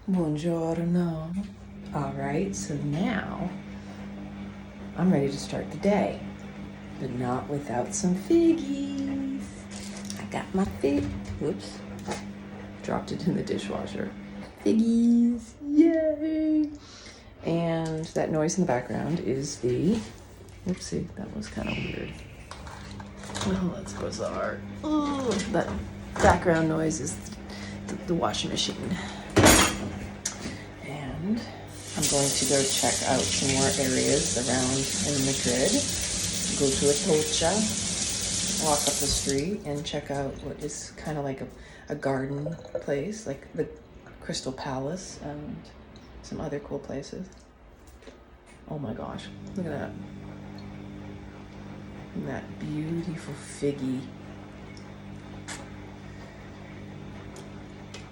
Buongiorno. All right, so now I'm ready to start the day, but not without some figgies. I got my whoops, dropped it in the dishwasher. Figgies, yay! And that noise in the background is the, oopsie, that was kind of weird. Oh, that's bizarre. Oh, that background noise is the washing machine. And I'm going to go check out some more areas around in Madrid. Go to Atocha, walk up the street, and check out what is kind of like a garden place, like the Crystal Palace and some other cool places. Oh my gosh, look at that. And that beautiful figgy.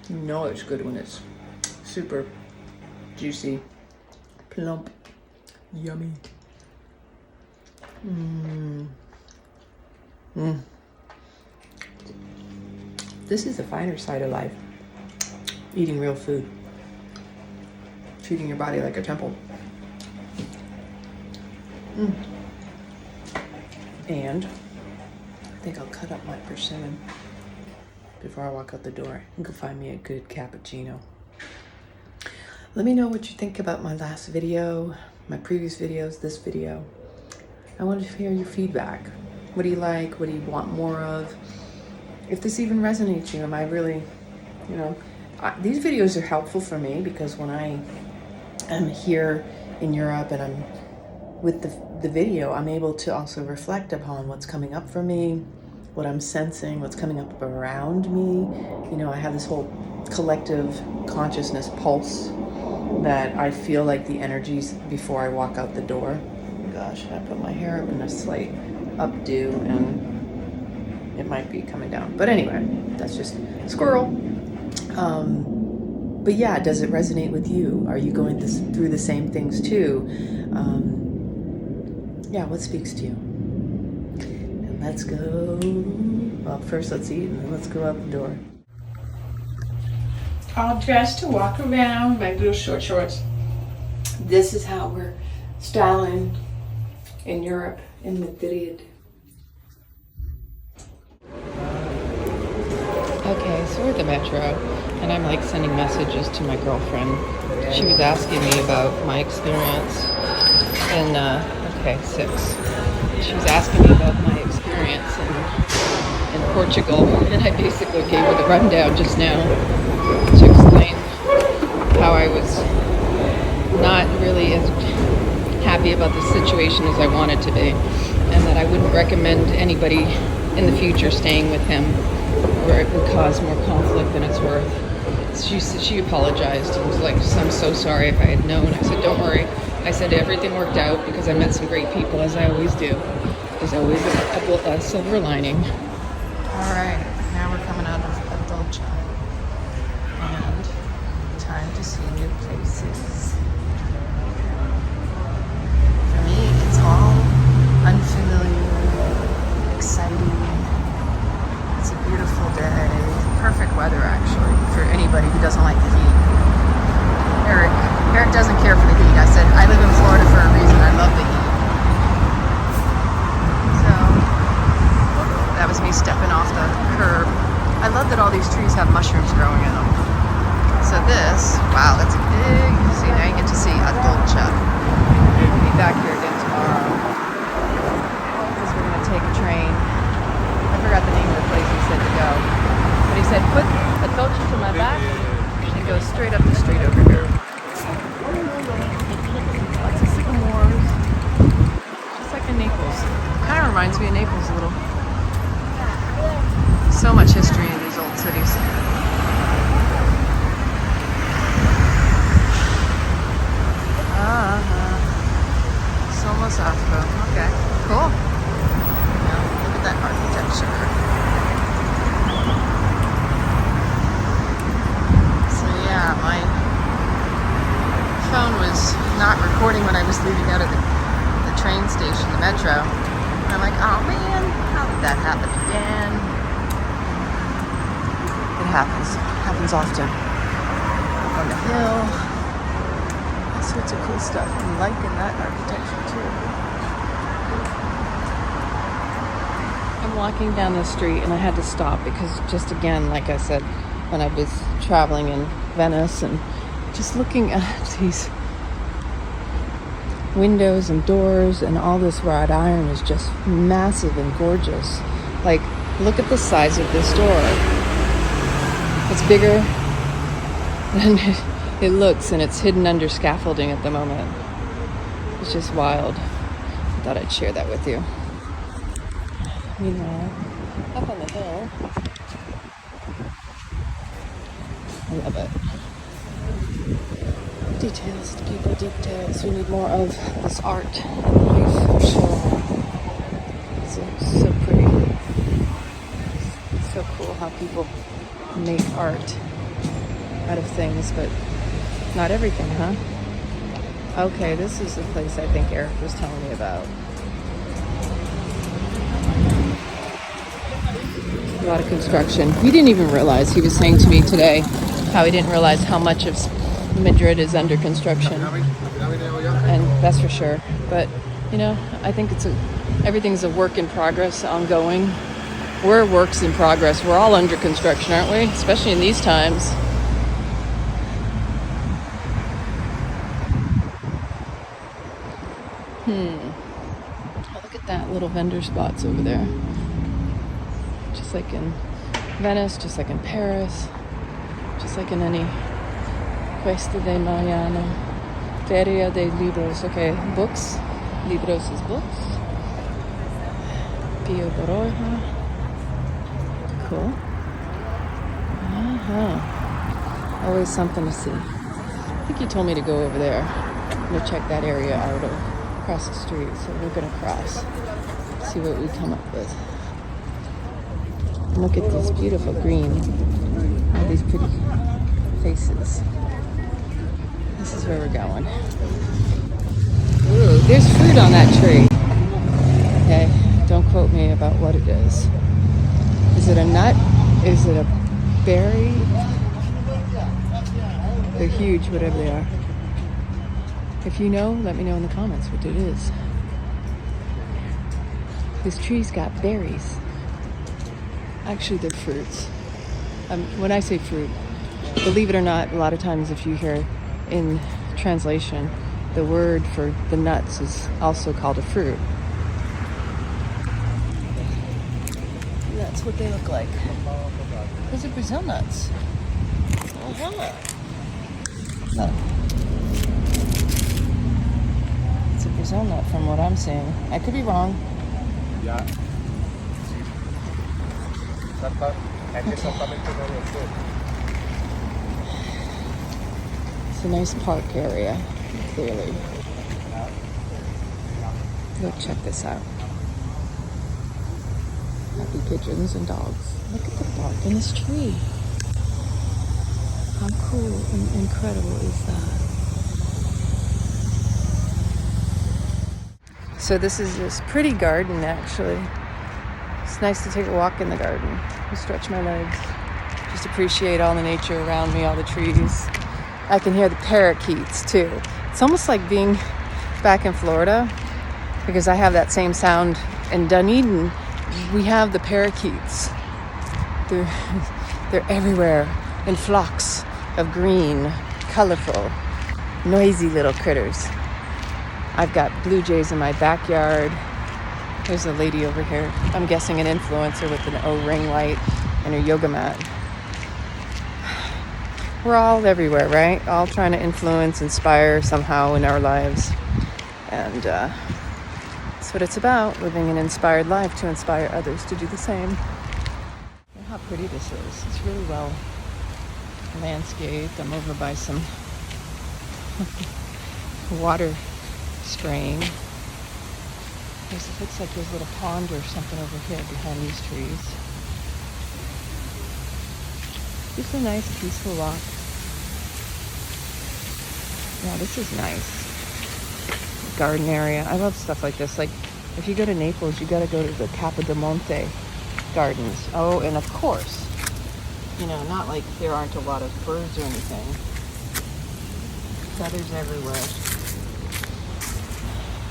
You know it's good when it's super juicy, plump, yummy. This is the finer side of life. Eating real food. Treating your body like a temple. And I think I'll cut up my persimmon before I walk out the door and go find me a good cappuccino. Let me know what you think about my last video, my previous videos, this video. I want to hear your feedback. What do you like? What do you want more of? If this even resonates you, am I really, you know, these videos are helpful for me because when I am here in Europe and I'm with the video, I'm able to also reflect upon what's coming up for me, what I'm sensing, what's coming up around me. You know, I have this whole collective consciousness pulse that I feel like the energies before I walk out the door. Gosh, I put my hair up in a slight updo and it might be coming down. But anyway, that's just squirrel. But yeah, does it resonate with you? Are you going through the same things too? Yeah, what speaks to you? And let's go. Well, first let's eat and then let's go out the door. All dressed to walk around, my little short shorts. This is how we're styling in Europe, in Madrid. Okay, so we're at the metro, and I'm like sending messages to my girlfriend. She was asking me about my experience in, She was asking me about my experience in Portugal, and I basically gave her the rundown just now to explain how I was not really as happy about the situation as I wanted to be, and that I wouldn't recommend anybody in the future staying with him where it would cause more conflict than it's worth. She apologized and was like, I'm so sorry if I had known. I said, don't worry. I said everything worked out because I met some great people, as I always do. There's always a silver lining. All right, now we're coming out of Atocha, and time to see new places. For me, it's all unfamiliar, exciting. It's a beautiful day, perfect weather actually for anybody who doesn't like the heat. Eric doesn't care for the heat. I said I live in Florida for a reason. I love the heat. So that was me stepping off the curb. I love that all these trees have mushrooms growing in them. So this, wow, that's a big. See, now you get to see Atocha. We'll be back here again tomorrow because we're gonna take a train. I forgot the name of the place he said to go, but he said put Atocha to my back and go straight up the street over here. Lots of sycamores, just like in Naples. Kind of reminds me of Naples a little. So much history in these old cities. Somos Afro. Okay, cool. Yeah, look at that architecture. So yeah, my phone was not recording when I was leaving out of the train station, the metro. And I'm like, oh man, how did that happen again? It happens often. on the hill. All sorts of cool stuff. I'm liking that architecture too. I'm walking down the street and I had to stop because just again, like I said, when I was traveling in Venice and just looking at these windows and doors and all this wrought iron is just massive and gorgeous. Like, look at the size of this door. It's bigger than it looks, and it's hidden under scaffolding at the moment. It's just wild. I thought I'd share that with you. Meanwhile, up on the hill, I love it. Details, people, details. We need more of this art in life, for sure. It's so pretty. It's so cool how people make art out of things, but not everything, huh? Okay, this is the place I think Eric was telling me about. A lot of construction. He didn't even realize. He was saying to me today how he didn't realize how much of Madrid is under construction, and that's for sure. But you know, I think everything's a work in progress, ongoing. We're works in progress. We're all under construction, aren't we? Especially in these times. Oh, look at that, little vendor spots over there. Just like in Venice, just like in Paris, just like in any Cuesta de Mariano, Feria de Libros. Okay, books. Libros is books. Pio Baroja. Cool. Always something to see. I think he told me to go over there. I'm gonna check that area out across the street. So we're gonna cross. See what we come up with. Look at this beautiful green. All these pretty faces. This is where we're going. Ooh, there's fruit on that tree. Okay, don't quote me about what it is. Is it a nut? Is it a berry? They're huge, whatever they are. If you know, let me know in the comments what it is. This tree's got berries. Actually, they're fruits. When I say fruit, believe it or not, a lot of times if you hear in translation, the word for the nuts is also called a fruit. And that's what they look like. Those are Brazil nuts. Uh-huh. No. It's a Brazil nut from what I'm seeing. I could be wrong. Yeah. It's a nice park area, clearly. Go check this out. Happy pigeons and dogs. Look at the bark in this tree. How cool and incredible is that? So this is this pretty garden, actually. It's nice to take a walk in the garden. Stretch my legs. Just appreciate all the nature around me, all the trees. I can hear the parakeets too. It's almost like being back in Florida, because I have that same sound in Dunedin. We have the parakeets. They're everywhere in flocks of green, colorful, noisy little critters. I've got blue jays in my backyard. There's a lady over here, I'm guessing an influencer with an O-ring light and her yoga mat. We're all everywhere, right? All trying to influence, inspire somehow in our lives. And that's what it's about, living an inspired life to inspire others to do the same. Look how pretty this is. It's really well landscaped. I'm over by some water spraying. It looks like there's a little pond or something over here behind these trees. Just a nice, peaceful walk. Yeah, this is nice. Garden area. I love stuff like this. Like, if you go to Naples, you gotta go to the Capodimonte gardens. Oh, and of course, you know, not like there aren't a lot of birds or anything, Feathers everywhere.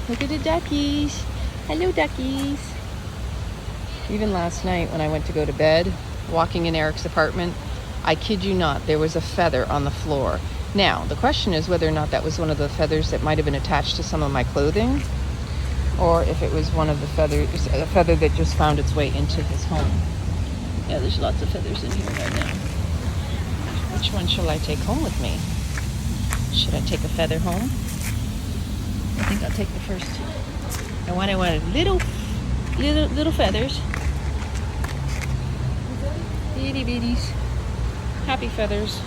Look at the duckies. Hello, duckies. Even last night when I went to go to bed, walking in Eric's apartment, I kid you not, there was a feather on the floor. Now, the question is whether or not that was one of the feathers that might have been attached to some of my clothing, or if it was one of the feathers, a feather that just found its way into his home. Yeah, there's lots of feathers in here right now. Which one shall I take home with me? Should I take a feather home? I think I'll take the first two. I wanted little feathers. Itty bitties. Happy feathers.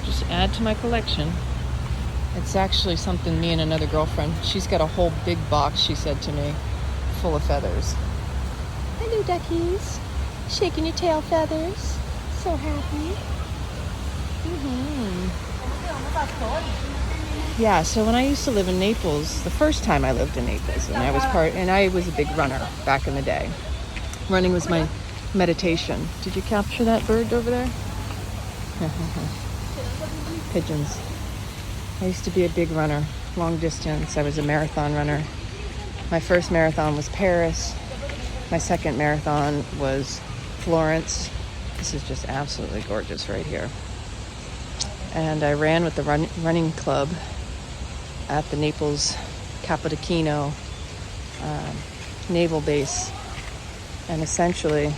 Just add to my collection. It's actually something me and another girlfriend, she's got a whole big box, she said to me, full of feathers. Hello, duckies. Shaking your tail feathers. So happy. Yeah, so when I used to live in Naples, the first time I lived in Naples, and I was a big runner back in the day. Running was my meditation. Did you capture that bird over there? Pigeons. I used to be a big runner, long distance. I was a marathon runner. My first marathon was Paris. My second marathon was Florence. This is just absolutely gorgeous right here. And I ran with the running club at the Naples Capodichino naval base. And essentially,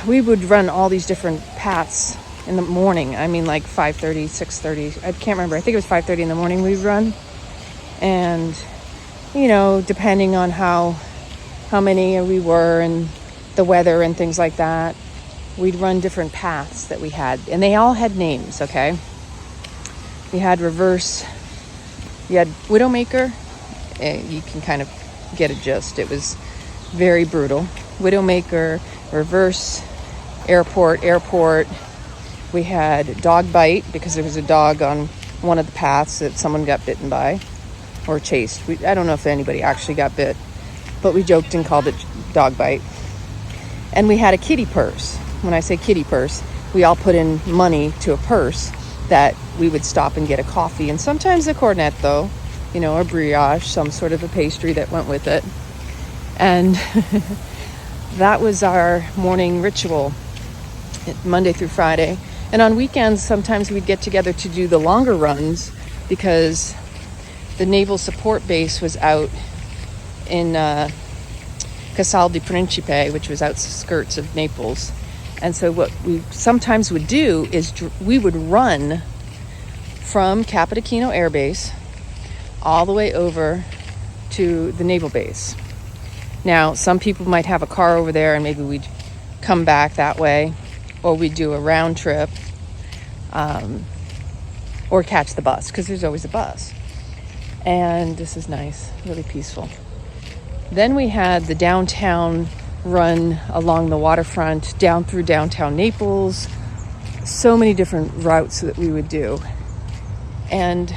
we would run all these different paths in the morning. I mean, like 5:30, 6:30. I can't remember. I think it was 5:30 in the morning we'd run. And, you know, depending on how many we were and the weather and things like that, we'd run different paths that we had. And they all had names, okay? We had reverse. You had Widowmaker. You can kind of get a gist. It was very brutal. Widowmaker, reverse, airport. We had dog bite because there was a dog on one of the paths that someone got bitten by or chased. I don't know if anybody actually got bit, but we joked and called it dog bite. And we had a kitty purse. When I say kitty purse, we all put in money to a purse that we would stop and get a coffee and sometimes a cornetto, you know, a brioche, some sort of a pastry that went with it. And that was our morning ritual, Monday through Friday. And on weekends, sometimes we'd get together to do the longer runs because the naval support base was out in 𝐒𝐶𝐒, which was outskirts of Naples. And so what we sometimes would do is we would run from Capodichino Air Base all the way over to the naval base. Now, some people might have a car over there and maybe we'd come back that way, or we'd do a round trip, or catch the bus, because there's always a bus. And this is nice, really peaceful. Then we had the downtown run along the waterfront, down through downtown Naples. So many different routes that we would do. And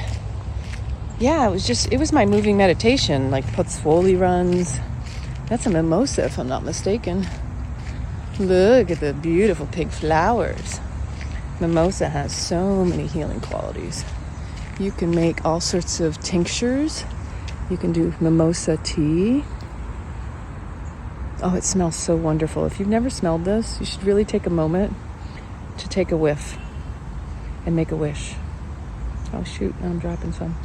yeah, it was my moving meditation, like Pozzuoli runs. That's a mimosa, if I'm not mistaken. Look at the beautiful pink flowers. Mimosa has so many healing qualities. You can make all sorts of tinctures. You can do mimosa tea. Oh, it smells so wonderful. If you've never smelled this, you should really take a moment to take a whiff and make a wish. Oh shoot, now I'm dropping some.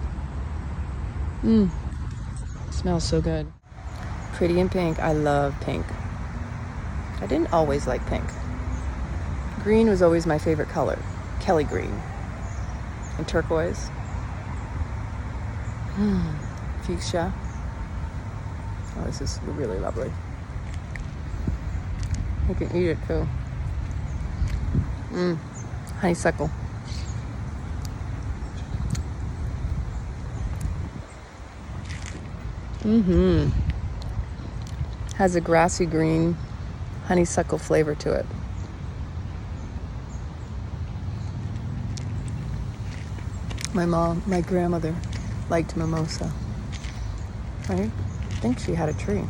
Smells so good. Pretty in pink. I love pink. I didn't always like pink. Green was always my favorite color. Kelly green. And turquoise. Fuchsia. Oh, this is really lovely. You can eat it too. Honeysuckle. Has a grassy green honeysuckle flavor to it. My grandmother liked mimosa. Right? I think she had a tree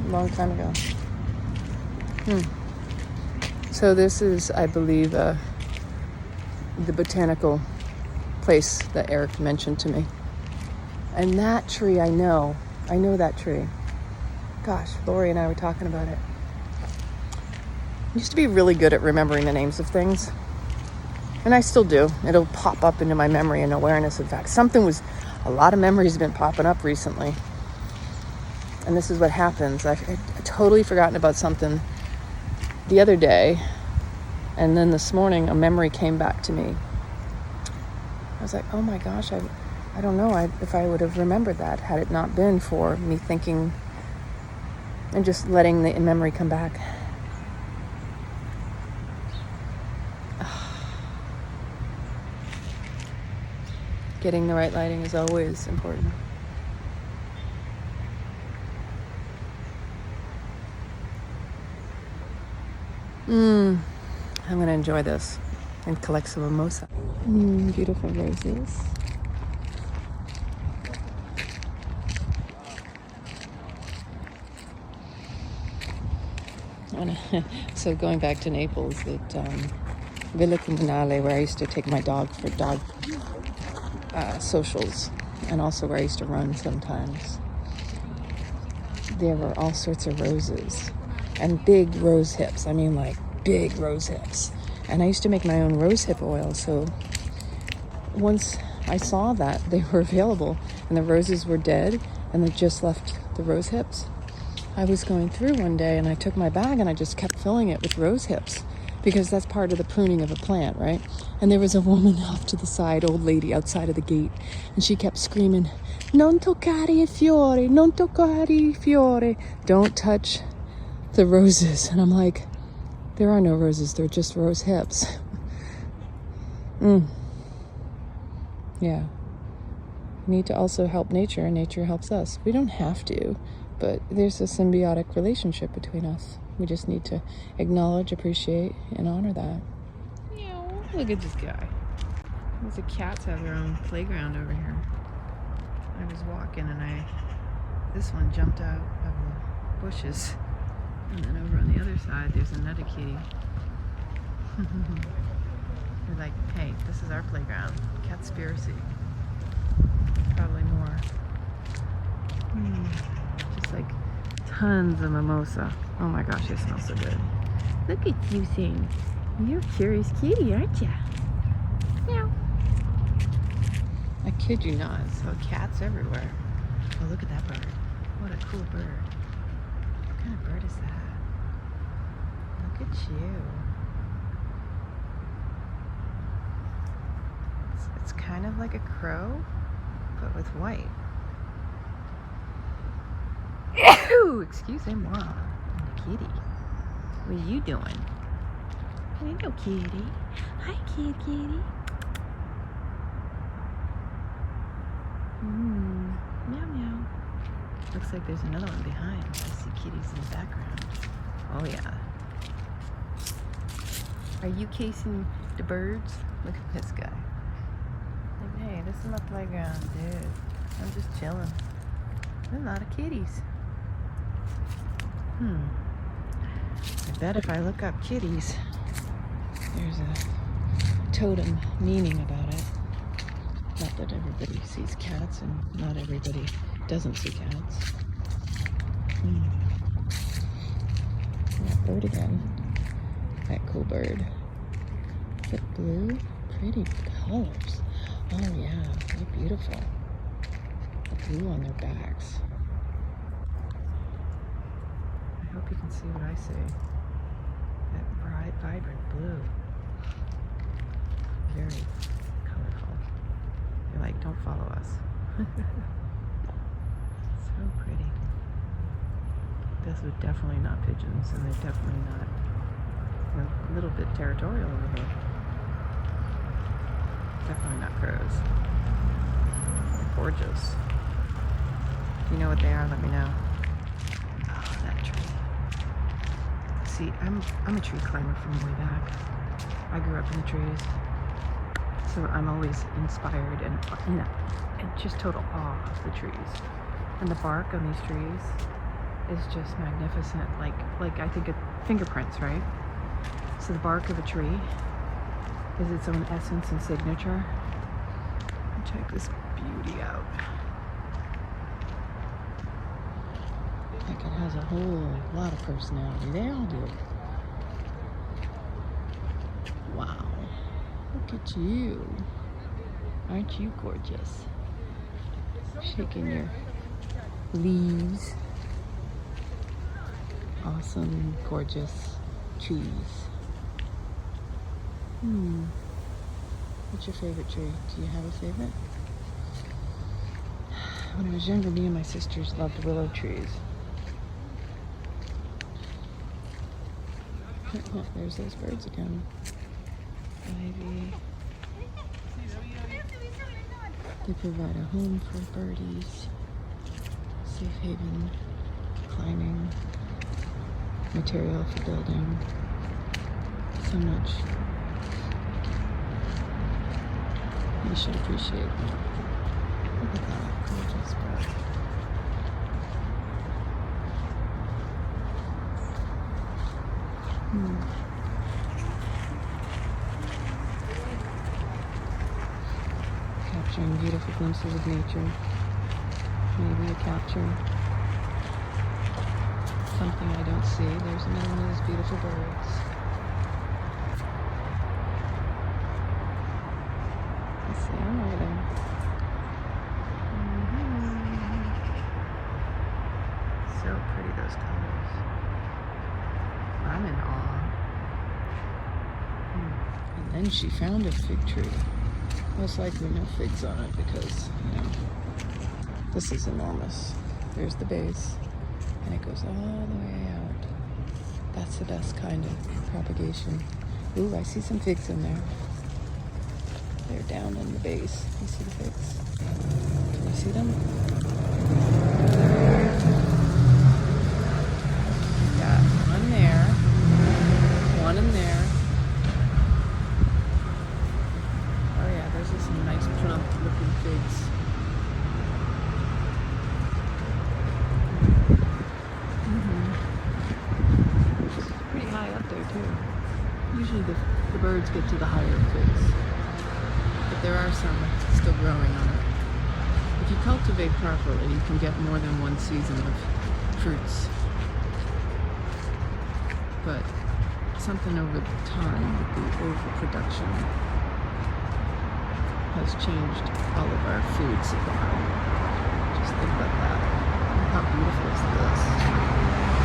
a long time ago. So this is, I believe, the botanical place that Eric mentioned to me. And that tree, I know that tree. Gosh, Lori and I were talking about it. I used to be really good at remembering the names of things. And I still do. It'll pop up into my memory and awareness. In fact, a lot of memories have been popping up recently. And this is what happens. I totally forgotten about something the other day. And then this morning, a memory came back to me. I was like, oh my gosh, I don't know if I would have remembered that had it not been for me thinking and just letting the memory come back. Getting the right lighting is always important. I'm going to enjoy this and collect some mimosa. Beautiful roses. So going back to Naples, at 𝐕𝐞𝐭𝐞𝐬, where I used to take my dog for dog socials, and also where I used to run sometimes, there were all sorts of roses and big rose hips. I mean, like big rose hips. And I used to make my own rose hip oil. So once I saw that they were available and the roses were dead and they just left the rose hips, I was going through one day and I took my bag and I just kept filling it with rose hips, because that's part of the pruning of a plant, right? And there was a woman off to the side, old lady outside of the gate, and she kept screaming, "Non toccare I fiori, non toccare I fiori." Don't touch the roses. And I'm like, there are no roses, they're just rose hips. Yeah. We need to also help nature, and nature helps us. We don't have to, but there's a symbiotic relationship between us. We just need to acknowledge, appreciate, and honor that. Meow. Look at this guy. The cats have their own playground over here. I was walking and this one jumped out of the bushes. And then over on the other side, there's another kitty. They're like, hey, this is our playground. 𝐒𝐶𝐝. Probably more. Just like tons of mimosa. Oh my gosh, they smell so good. Look at you, thing. You're a curious kitty, aren't you? Meow. I kid you not. So cats everywhere. Oh, look at that bird. What a cool bird. What kind of bird is that? Look at you. It's kind of like a crow, but with white. Excusez-moi. Kitty. What are you doing? Hello, kitty. Hi, kitty. Meow, meow. Looks like there's another one behind. I see kitties in the background. Oh, yeah. Are you casing the birds? Look at this guy. Like, hey, this is my playground, dude. I'm just chilling. There's a lot of kitties. I bet if I look up kitties, there's a totem meaning about it. Not that everybody sees cats and not everybody doesn't see cats. That bird again. That cool bird. Is it blue? Pretty colors. Oh yeah, they're beautiful. The blue on their backs. I hope you can see what I see. That bright, vibrant blue. Very colorful. You're like, don't follow us. So pretty. Those are definitely not pigeons, and they're definitely not. We're a little bit territorial over here. Definitely not crows. They're gorgeous. If you know what they are, let me know. Oh, that tree. See, I'm a tree climber from way back. I grew up in the trees, so I'm always inspired and just total awe of the trees. And the bark on these trees is just magnificent. Like I think of fingerprints, right? So the bark of a tree is its own essence and signature. Check this beauty out. Like it has a whole lot of personality. They all do. Wow. Look at you. Aren't you gorgeous? Shaking your leaves. Awesome, gorgeous trees. What's your favorite tree? Do you have a favorite? When I was younger, me and my sisters loved willow trees. Oh, there's those birds again. Ivy. They provide a home for birdies, safe haven, climbing, material for building, so much. You should appreciate that. Look at that, gorgeous bird. Capturing beautiful glimpses of nature. Maybe you capture something I don't see. There's another one of those beautiful birds. Let's see, I'm over there. So pretty, those colors. I'm in awe. And then she found a fig tree. Most likely no figs on it because, you know, this is enormous. There's the base, and it goes all the way out. That's the best kind of propagation. Ooh, I see some figs in there. They're down in the base. You see the figs? Can you see them? Got one there, one in there. Oh yeah, those are some nice plump looking figs. Pretty high up there too. Usually the birds get to the higher figs. But there are some still growing on it. If you cultivate properly, you can get more than one season of fruits. But something over time with the overproduction has changed all of our food supply. Just think about that. Look how beautiful is this?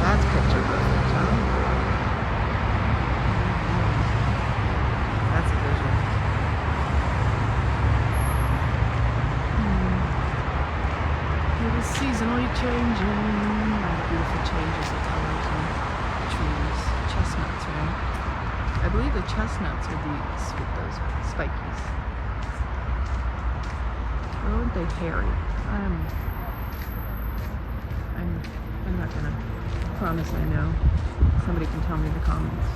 That's picture perfect, huh? That's a vision. It is seasonally changing. Beautiful changes of colors and trees. Chestnuts, right? I believe the chestnuts are these with those spikies. Aren't they hairy? I'm not gonna promise I know. Somebody can tell me in the comments.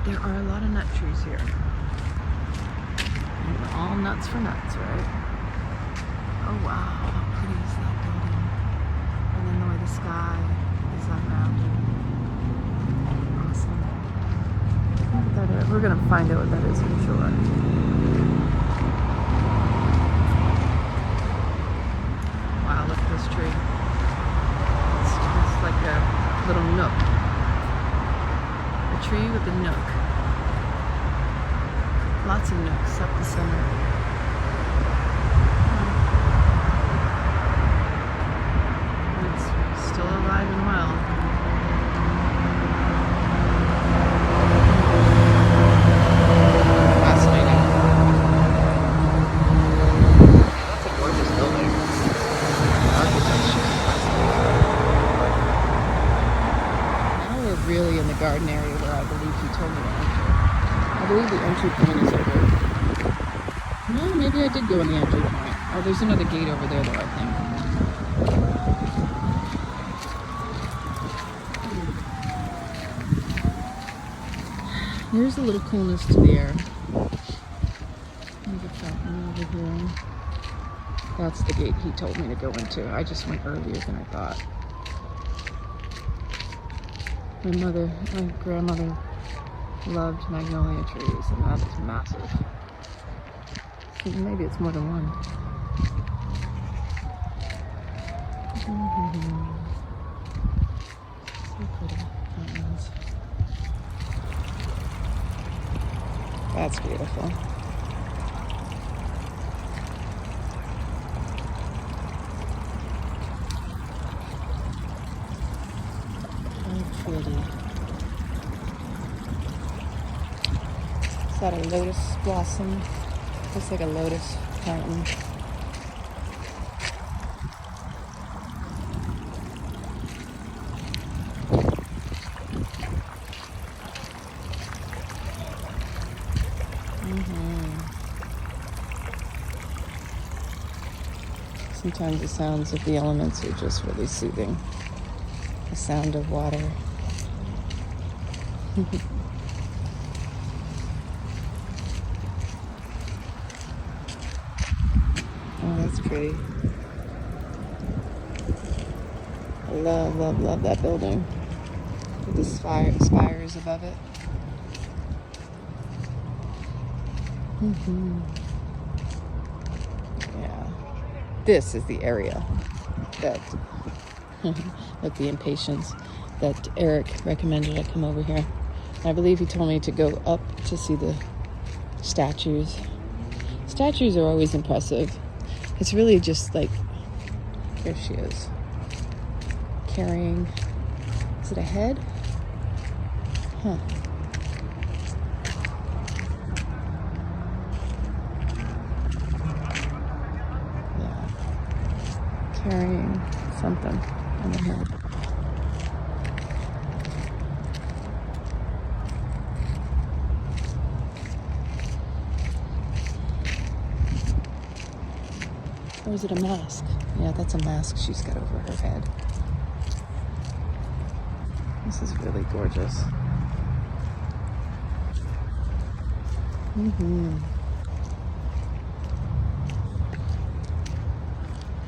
There are a lot of nut trees here. And all nuts for nuts, right? Oh wow, how pretty is that building? And then the way the sky is that mountain. Awesome. What that is. We're gonna find out what that is for sure. Wow, look at this tree. It's like a little nook. A tree with a nook. Lots of nooks up the center. It's still alive and well. Fascinating. That's a gorgeous building. Architecture. Now we're really in the garden area where I believe he told me to enter. I believe the entry point is over. No, maybe I did go in the entry point. Oh, there's another gate over there though, I think. There's a little coolness to the air. There's a fountain over here. That's the gate he told me to go into. I just went earlier than I thought. My grandmother loved magnolia trees, and that is massive. Maybe it's more than one. So pretty. Mountains. That's beautiful. So pretty. Is that a lotus blossom? Looks like a lotus fountain. Sometimes the sounds of the elements are just really soothing. The sound of water. Oh, that's pretty. I love, love, love that building. With the spires above it. Yeah. This is the area that, with the impatience, that Eric recommended I come over here. I believe he told me to go up to see the statues. Statues are always impressive. It's really just like, here she is, carrying, is it a head? Huh. Yeah. Carrying something on the head. Or is it a mask? Yeah, that's a mask she's got over her head. This is really gorgeous.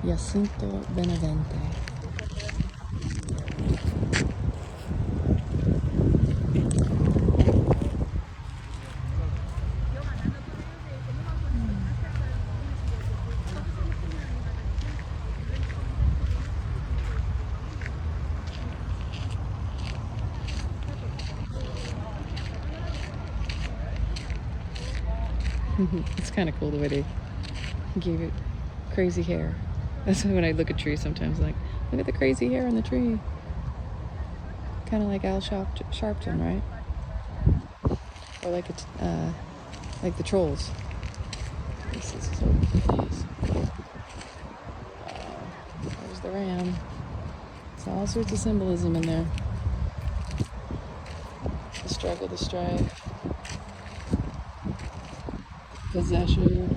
Jacinto Benavente. It's kind of cool the way they gave it crazy hair. That's why when I look at trees sometimes, like, look at the crazy hair on the tree. Kind of like Al Sharpton, right? Or like like the trolls. This is so nice. There's the ram. There's all sorts of symbolism in there. The struggle, the strife. Possession.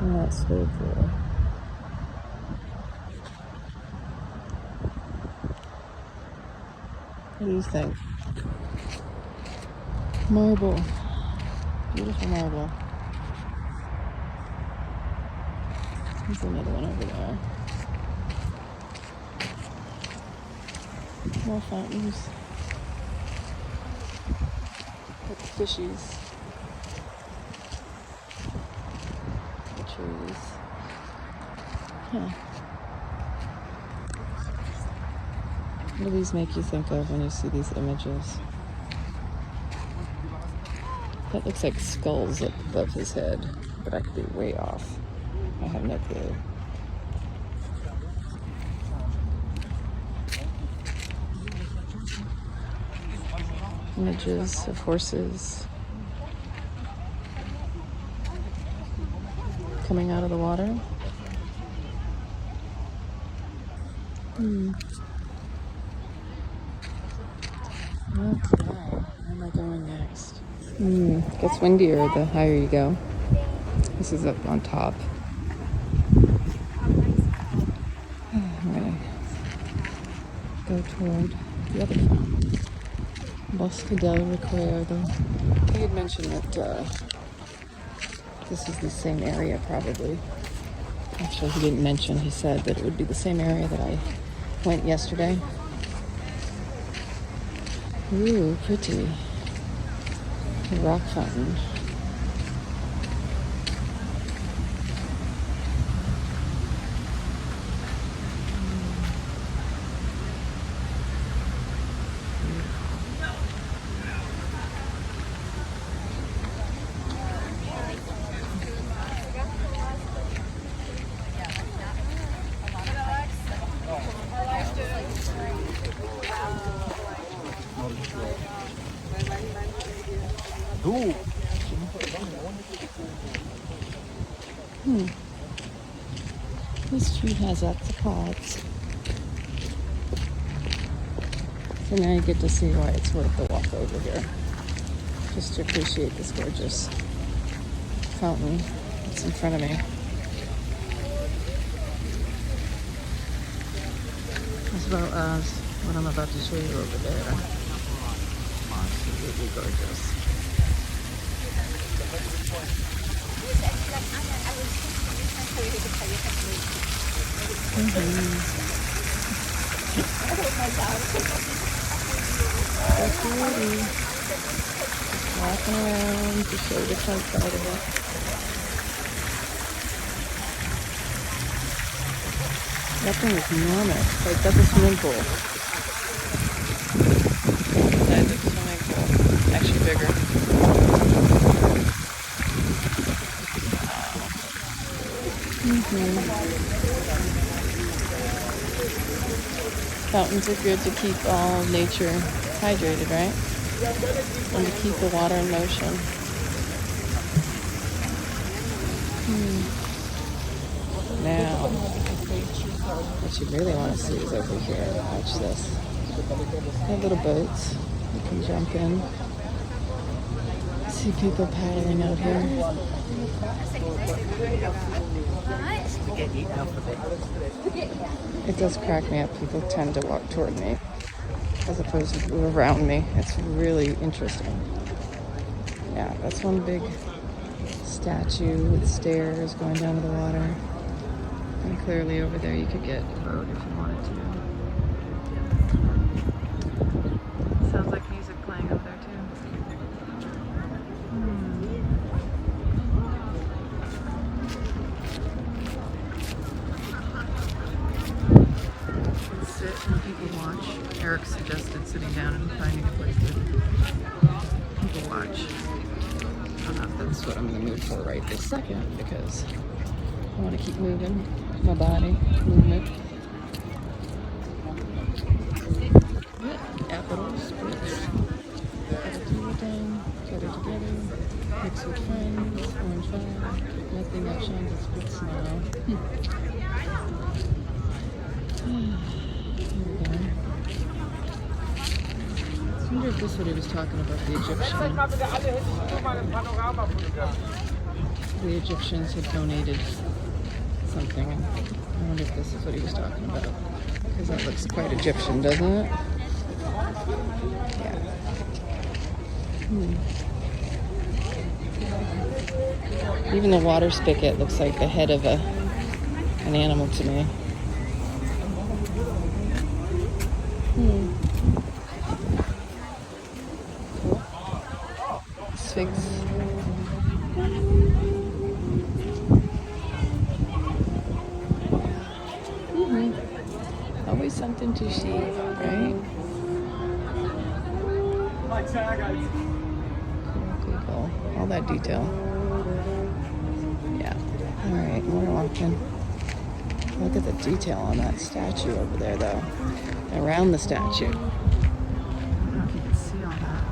And that's so cool. What do you think? Marble. Beautiful marble. There's another one over there. More fountains. With the fishies. The trees. Huh. What do these make you think of when you see these images? That looks like skulls up above his head, but I could be way off. I have no clue. Images of horses coming out of the water. Okay, where am I going next? It gets windier the higher you go. This is up on top. I'm gonna go toward the other fountain. Bosque del Recuerdo. He had mentioned that this is the same area, probably. Actually, he didn't mention. He said that it would be the same area that I went yesterday. Ooh, pretty. A rock fountain. This street has 𝐒𝐿𝐻𝑒𝐿𝐻. So now you get to see why it's worth the walk over here. Just to appreciate this gorgeous fountain that's in front of me. As well as what I'm about to show you over there. Absolutely gorgeous. That's pretty. Just walking around to show the front side of it. That thing is enormous. Like, that's a swimming pool. The size of a swimming pool. Actually bigger. Fountains are good to keep all nature hydrated, right? And to keep the water in motion. Now, what you really want to see is over here. Watch this. They have little boats. You can jump in. See people paddling out here. It does crack me up. People tend to walk toward me as opposed to around me. It's really interesting. Yeah, that's one big statue with stairs going down to the water. And clearly over there you could get a boat if you wanted to. Sounds like music playing over there too. Sit and people watch. Eric suggested sitting down and finding a place to people watch. I don't know if that's what I'm in the mood for right this second because I want to keep moving my body, movement. Apple spritz. Cut it down, cut it together, mix with friends, orange vibe, nothing outshines its spritz now. I wonder if this is what he was talking about, the Egyptians had donated something. I wonder if this is what he was talking about. Because that looks quite Egyptian, doesn't it? Yeah. Even the water spigot looks like the head of an animal to me. Sphinx. Always something to see, right? Cool. All that detail. Yeah. Alright, we're walking. Look at the detail on that statue over there, though. Around the statue. I don't know if you can see all that.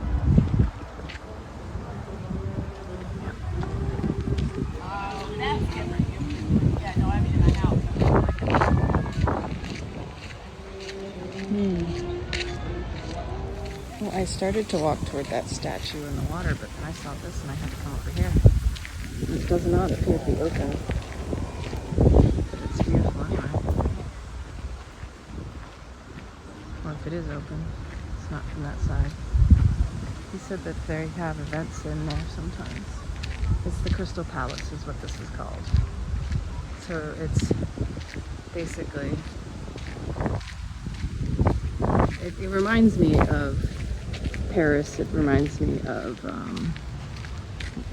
Well, I started to walk toward that statue in the water, but then I saw this and I had to come over here. It does not appear to be open. But it's beautiful anyway. Or if it is open, it's not from that side. He said that they have events in there sometimes. It's the Crystal Palace is what this is called. It's So it's basically, it reminds me of Paris. It reminds me of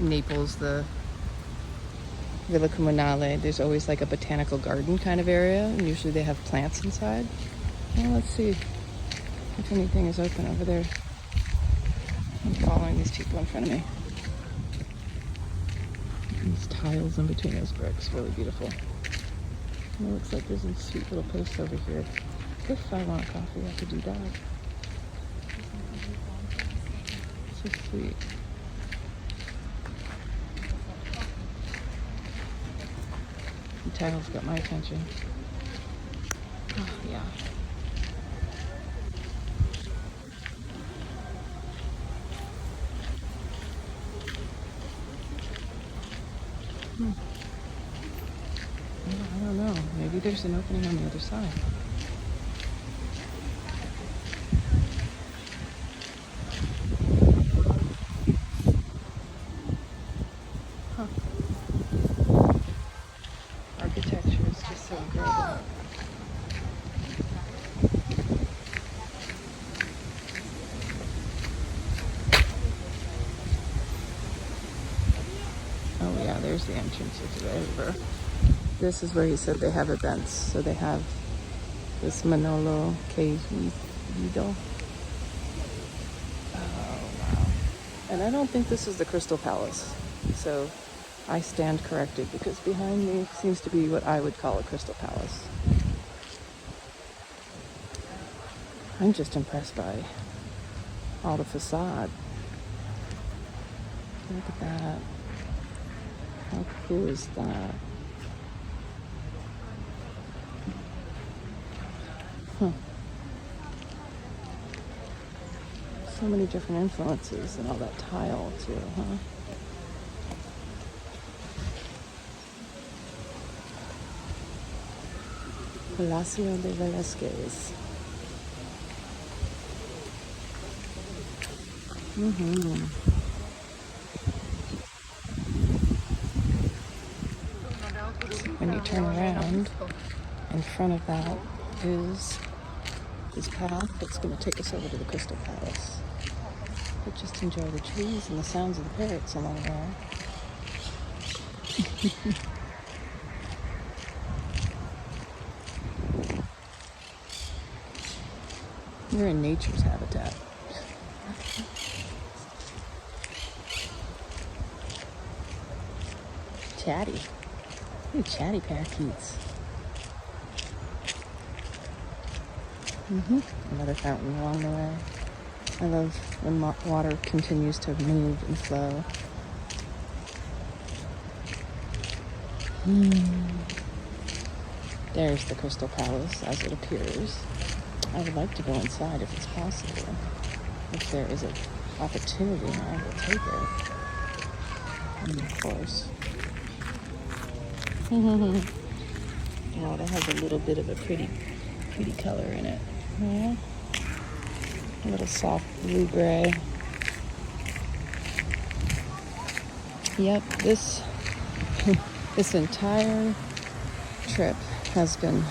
Naples, the Villa Comunale. There's always like a botanical garden kind of area, and usually they have plants inside. Well, let's see if anything is open over there. I'm following these people in front of me. These tiles in between those bricks, really beautiful. And it looks like there's a sweet little post over here. If I want a coffee, I could do that. So sweet. The title's got my attention. Oh, yeah. I don't know. Maybe there's an opening on the other side. Huh. Architecture is just so incredible. Oh yeah, there's the entrance to the river. This is where he said they have events. So they have this Manolo 𝐒𝐬𝐬𝐲. Oh wow. And I don't think this is the Crystal Palace. So I stand corrected because behind me seems to be what I would call a Crystal Palace. I'm just impressed by all the facade. Look at that. How cool is that? Huh. So many different influences and all that tile too, huh? Palacio de Velázquez. When you turn around, in front of that is this path that's going to take us over to the Crystal Palace. But just enjoy the trees and the sounds of the parrots along there. You're in nature's habitat. Chatty. Ooh, chatty parakeets. Another fountain along the way. I love when water continues to move and flow. There's the Crystal Palace as it appears. I would like to go inside if it's possible. If there is an opportunity, I will take it. And of course. Well, that has a little bit of a pretty color in it. Yeah. A little soft blue-gray. Yep, this entire trip has been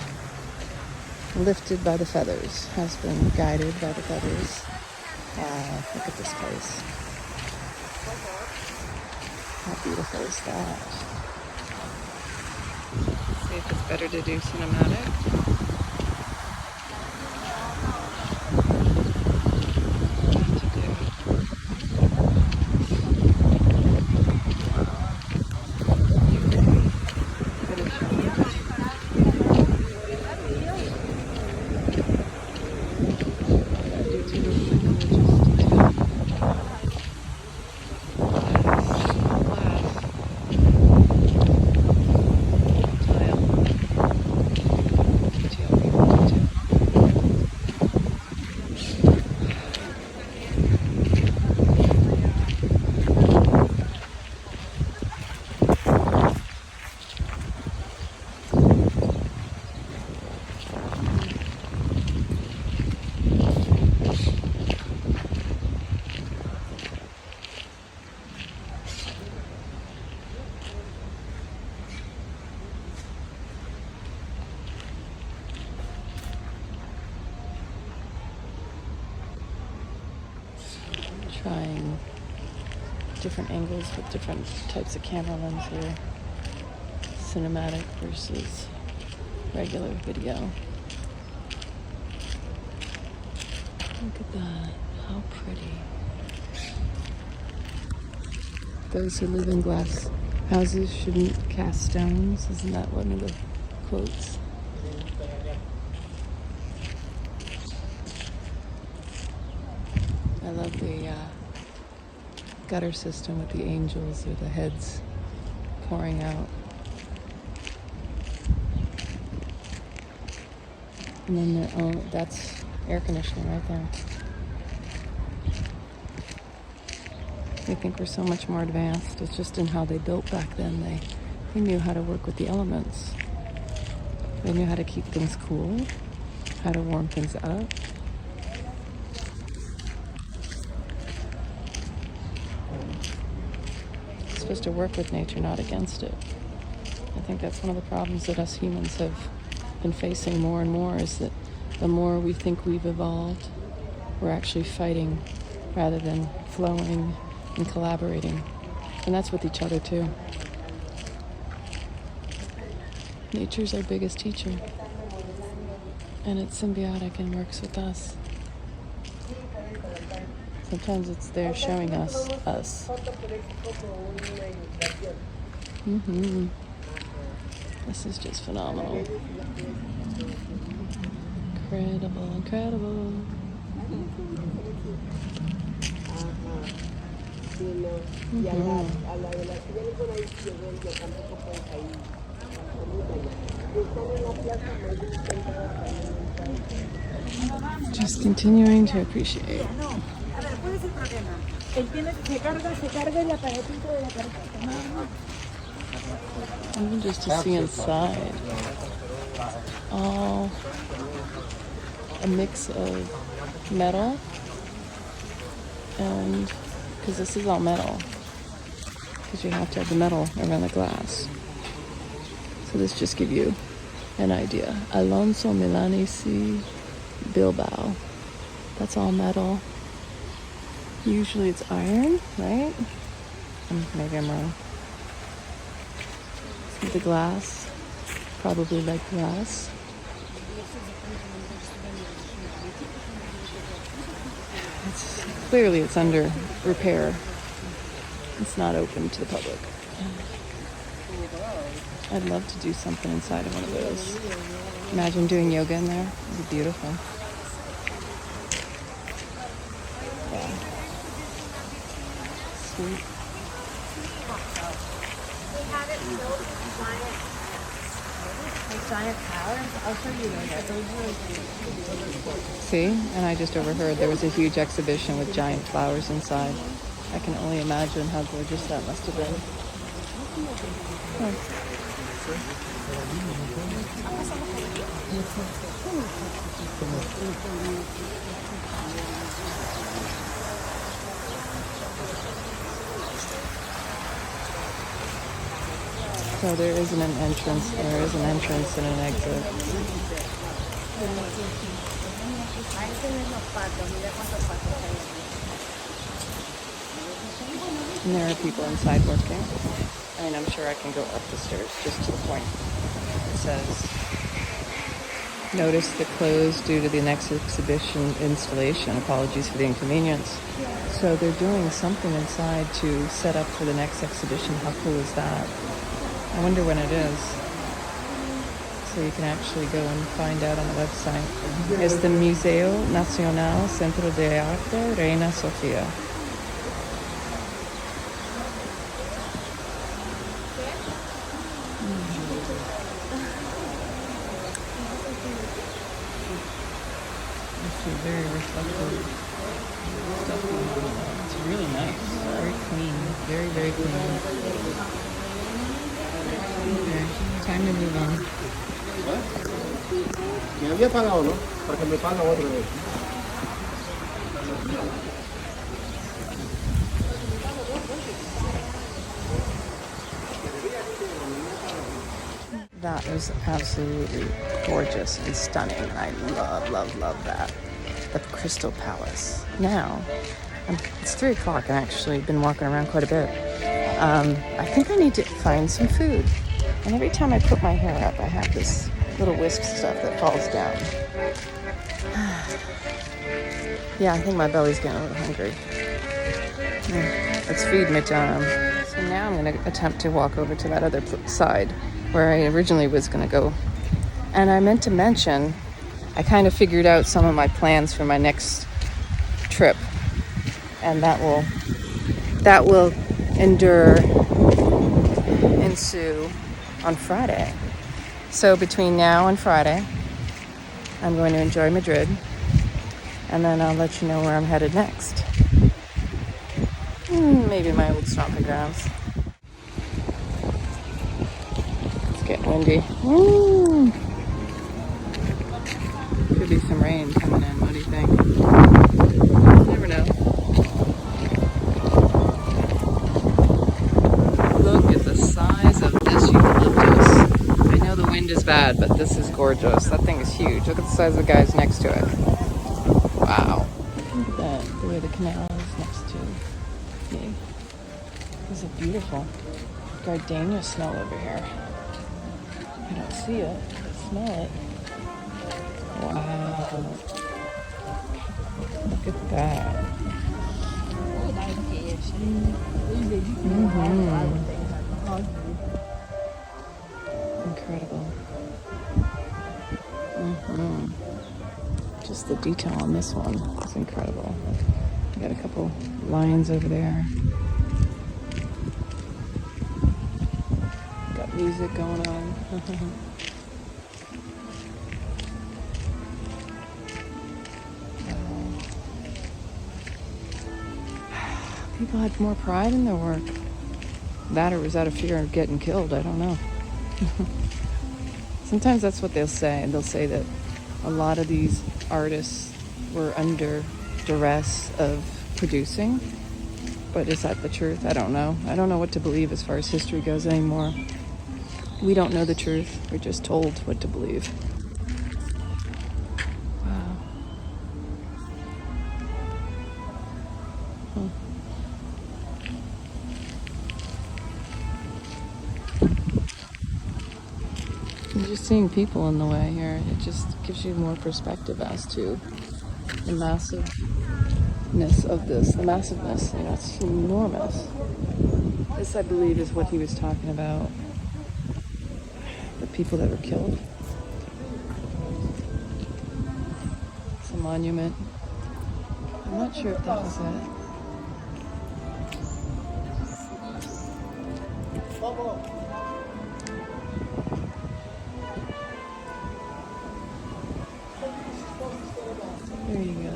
lifted by the feathers, has been guided by the feathers. Look at this place. How beautiful is that? See if it's better to do cinematic. trying different angles with different types of camera lens here. Cinematic versus regular video. Look at that. How pretty. Those who live in glass houses shouldn't cast stones. Isn't that one of the quotes? I love the gutter system with the angels or the heads pouring out. And then that's air conditioning right there. We think we're so much more advanced. It's just in how they built back then. They knew how to work with the elements. They knew how to keep things cool, how to warm things up. It's supposed to work with nature, not against it. I think that's one of the problems that us humans have been facing more and more, is that the more we think we've evolved, we're actually fighting rather than flowing and collaborating. And that's with each other too. Nature's our biggest teacher, and it's symbiotic and works with us. Sometimes it's there showing us. This is just phenomenal. Incredible, incredible. Just continuing to appreciate. Even just to see inside. All a mix of metal, and because this is all metal, because you have to have the metal around the glass. So this just gives you an idea. Alonso Milanesi Bilbao. That's all metal. Usually it's iron, right? Maybe I'm wrong. The glass, probably like glass. Clearly it's under repair. It's not open to the public. I'd love to do something inside of one of those. Imagine doing yoga in there. It'd be beautiful. Yeah. Sweet. Giant towers. I'll show you those. See? And I just overheard there was a huge exhibition with giant flowers inside. I can only imagine how gorgeous that must have been. Oh. So there isn't an entrance, there is an entrance and an exit. And there are people inside working. I mean, I'm sure I can go up the stairs just to the point. It says, notice the close due to the next exhibition installation. Apologies for the inconvenience. So they're doing something inside to set up for the next exhibition. How cool is that? I wonder when it is. So you can actually go and find out on the website. It's the Museo Nacional Centro de Arte Reina Sofía. It's very reflective stuff going on. It's really nice. Very clean. Very, very clean. Okay, time to move on. Me había pagado, ¿no? Para que me pague otra vez. That was absolutely gorgeous and stunning. I love, love, love that. The Crystal Palace. Now, It's 3 o'clock and actually I've been walking around quite a bit. I think I need to find some food. And every time I put my hair up, I have this little wisp stuff that falls down. Yeah, I think my belly's getting a little hungry. Let's feed Madame. So now I'm going to attempt to walk over to that other side where I originally was going to go. And I meant to mention, I kind of figured out some of my plans for my next trip. And that will ensue on Friday. So between now and Friday, I'm going to enjoy Madrid. And then I'll let you know where I'm headed next. Maybe my old stomping grounds. It's getting windy. Could be some rain coming in. What do you think? You never know. Look at the size of this eucalyptus. I know the wind is bad, but this is gorgeous. That thing is huge. Look at the size of the guys next to it. Wow. Look at that. The way the canal is next to me. This is beautiful. Gardenia smell over here. I don't see it. I smell it. Wow. Look at that. Incredible. Just the detail on this one is incredible. Got a couple lines over there. Got music going on. People had more pride in their work. That or was out of fear of getting killed, I don't know. Sometimes that's what they'll say. They'll say that a lot of these artists were under duress of producing. But is that the truth? I don't know. I don't know what to believe as far as history goes anymore. We don't know the truth. We're just told what to believe. Wow. I'm just seeing people in the way here. It just gives you more perspective as to the massiveness of this. The massiveness, you know, it's enormous. This, I believe, is what he was talking about. The people that were killed. It's a monument. I'm not sure if that was it. There you go.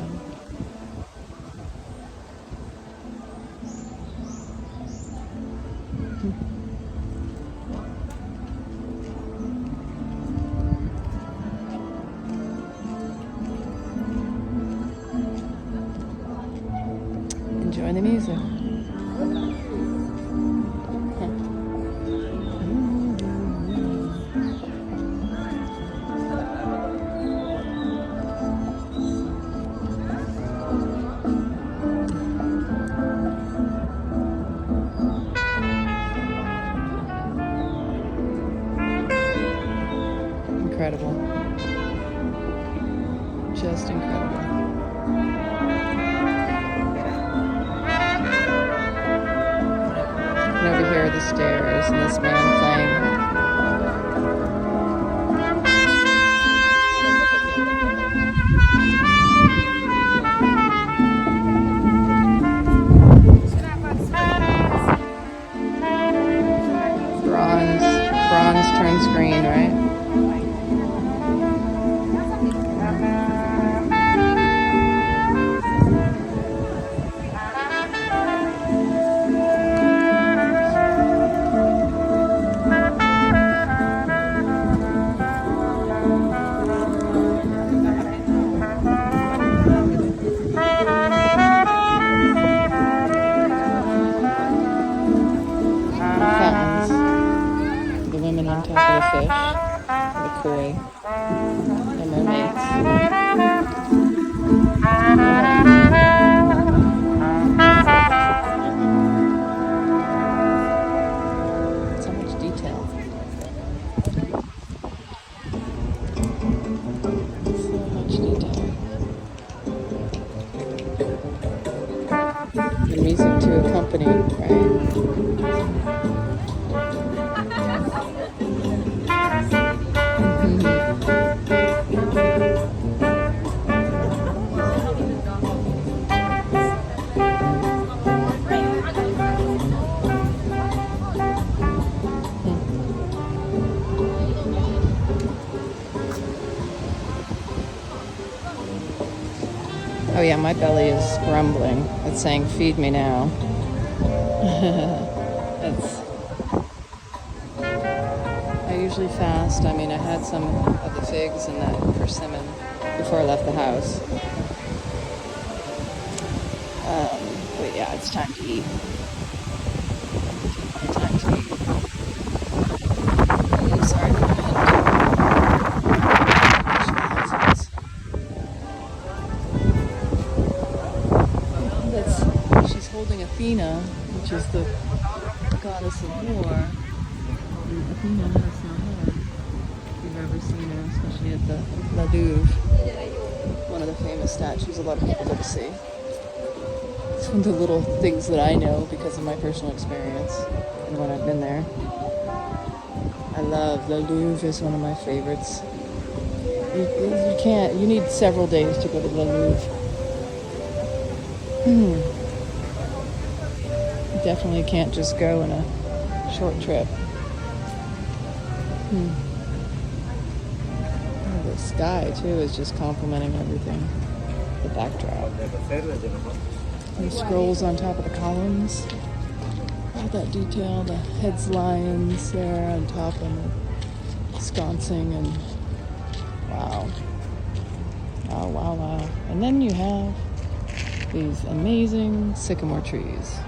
Enjoy the music. Incredible. Just incredible. And over here are the stairs and this man playing. Bronze turns green, right? And music to accompany, right? Oh yeah, my belly is grumbling. It's saying, feed me now. I usually fast. I mean, I had some of the figs and that persimmon before I left the house. But yeah, it's time to eat. Time to eat. Oh, sorry for the wind. She's holding Athena, which is the goddess of war. And Athena has no hair. If you've ever seen her, especially at the Louvre, one of the famous statues a lot of people go to see. It's one of the little things that I know because of my personal experience and when I've been there. I love the Louvre, is one of my favorites. You need several days to go to the Louvre. You definitely can't just go in a short trip. Oh, the sky too is just complementing everything. The backdrop. And the scrolls on top of the columns. All that detail, the heads lions there on top and the sconcing, and wow. Wow, wow, wow. And then you have these amazing sycamore trees.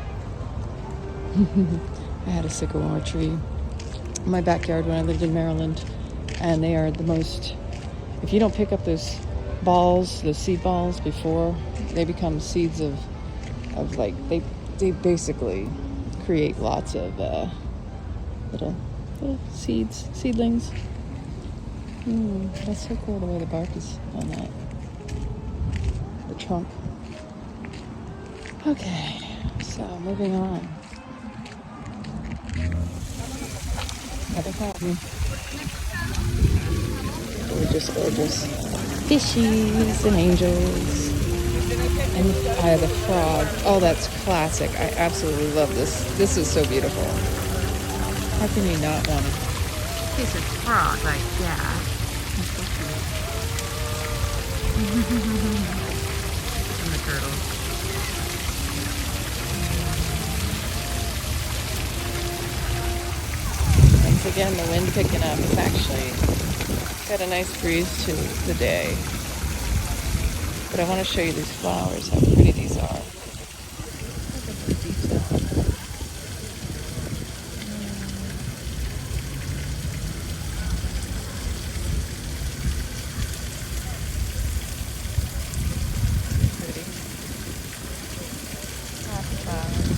I had a sycamore tree in my backyard when I lived in Maryland, and they are the most, if you don't pick up those balls, those seed balls before they become seeds of like, they basically create lots of little seedlings. That's so cool the way the bark is on that, the trunk. Okay, so moving on. Another fountain. Gorgeous, gorgeous fishies and angels. And Eye of the Frog. Oh, that's classic. I absolutely love this. This is so beautiful. How can you not want a piece of frog like that? That's so cute. And the turtle. Once again, the wind picking up. It's actually got a nice breeze to the day. But I want to show you these flowers, how pretty these are. Look at the detail. Pretty. Lots of flowers.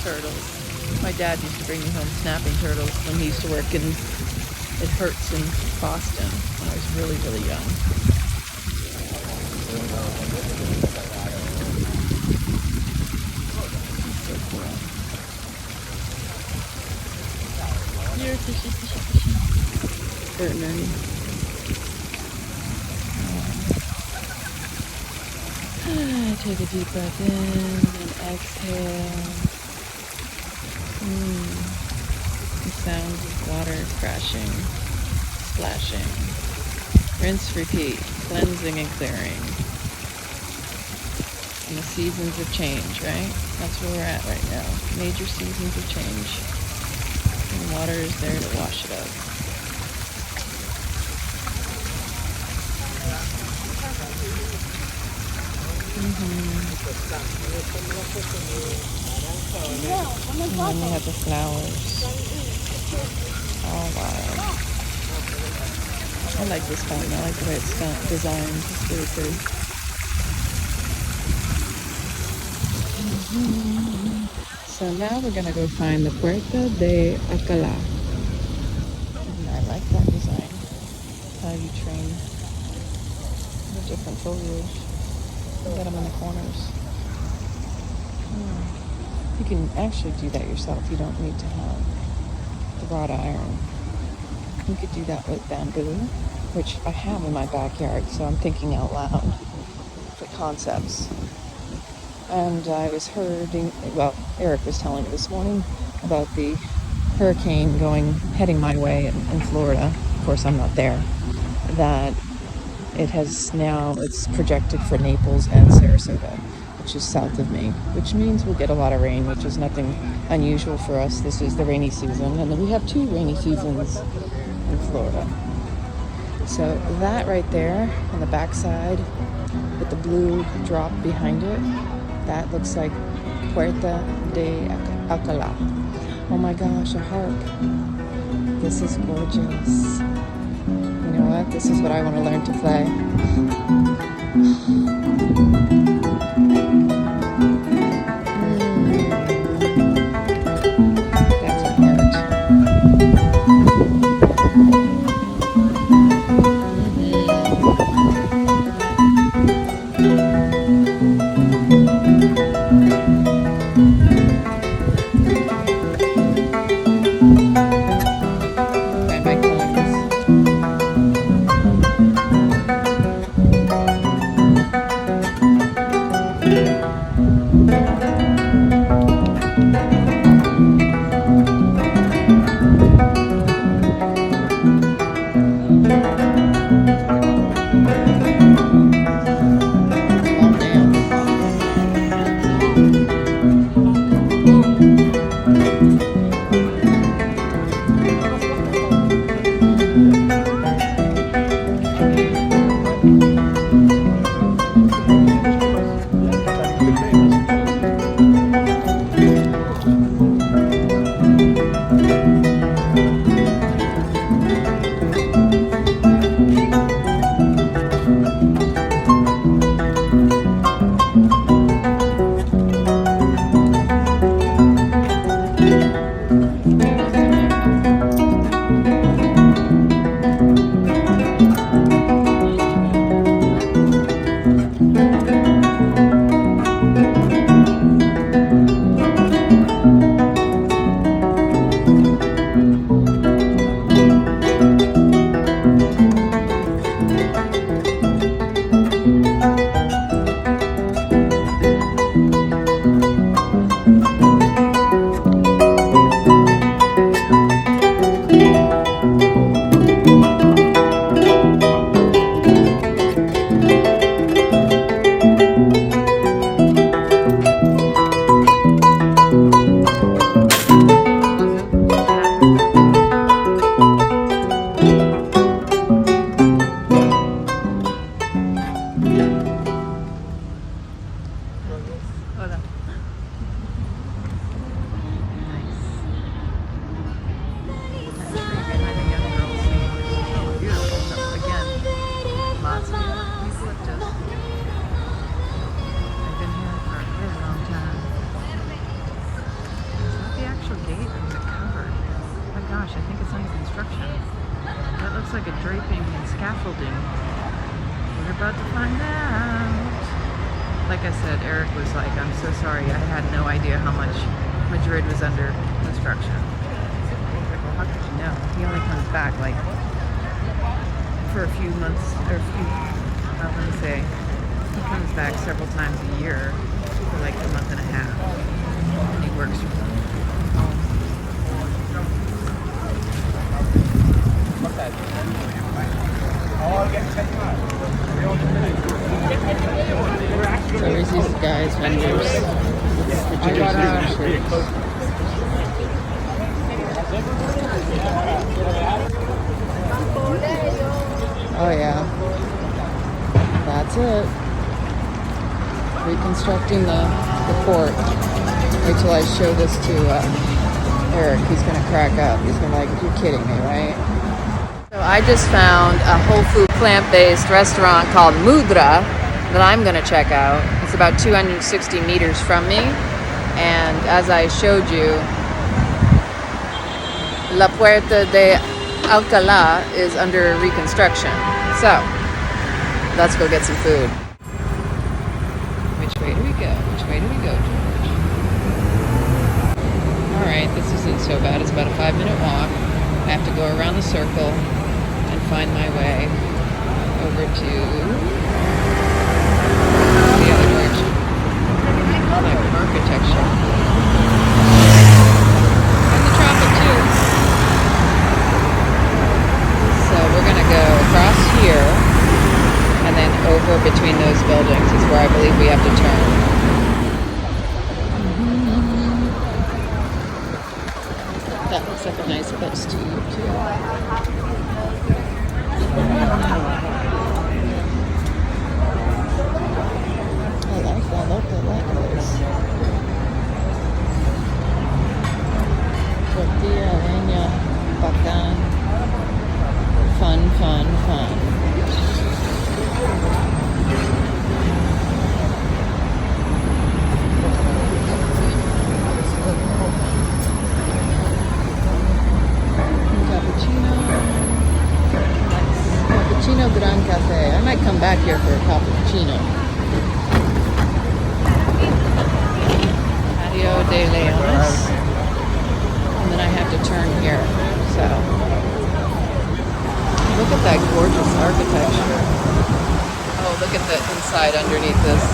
Turtles. My dad used to bring me home snapping turtles when he used to work in It Hurts in Boston when I was really, really young. So cool. Here, fishy, fishy, fishy. Birdman. Take a deep breath in and exhale. The sounds of water crashing, splashing. Rinse, repeat, cleansing and clearing. And the seasons of change, right? That's where we're at right now. Major seasons of change. And water is there to wash it out. And then we have the flowers. All wild. I like this fountain. I like the way it's designed. It's really pretty. So now we're gonna go find the Puerta de Alcalá. And I like that design. How you train the different foliage. You got them in the corners. You can actually do that yourself. You don't need to have the wrought iron. You could do that with bamboo, which I have in my backyard, so I'm thinking out loud for concepts. And I was Eric was telling me this morning about the hurricane heading my way in Florida. Of course, I'm not there. That it's projected for Naples and Sarasota, which is south of me, which means we'll get a lot of rain, which is nothing unusual for us. This is the rainy season, and then we have 2 rainy seasons in Florida. So that right there on the backside with the blue drop behind it, that looks like Puerta de Alcalá. Oh my gosh, a harp. This is gorgeous. You know what? This is what I want to learn to play. That's an art. Like a draping and scaffolding. We're about to find out. Like I said, Eric was like, I'm so sorry, I had no idea how much Madrid was under construction. I was like, well, how could you know? He only comes back like for a few months, or he comes back several times a year for like a month and a half. And he works from home. So there's these guys, vendors. Oh yeah, that's it. Reconstructing the port. Wait till I show this to Eric. He's gonna crack up. He's gonna be like, you're kidding me, right? So I just found a whole food plant-based restaurant called Mudra that I'm gonna check out. It's about 260 meters from me. And as I showed you, La Puerta de Alcalá is under reconstruction. So, let's go get some food. Which way do we go? Which way do we go, George? Alright, this isn't so bad. It's about a 5-minute walk. I have to go around the circle and find my way over to the other direction. Like architecture. And the traffic too. So we're gonna go across here and then over between those buildings is where I believe we have to turn. That looks like a nice place to eat too. I like this. Tortilla, leña, bacán. Fun. Cappuccino Gran Cafe. I might come back here for a cappuccino. Patio de Leones. And then I have to turn here. So, look at that gorgeous architecture. Oh, look at the inside underneath this.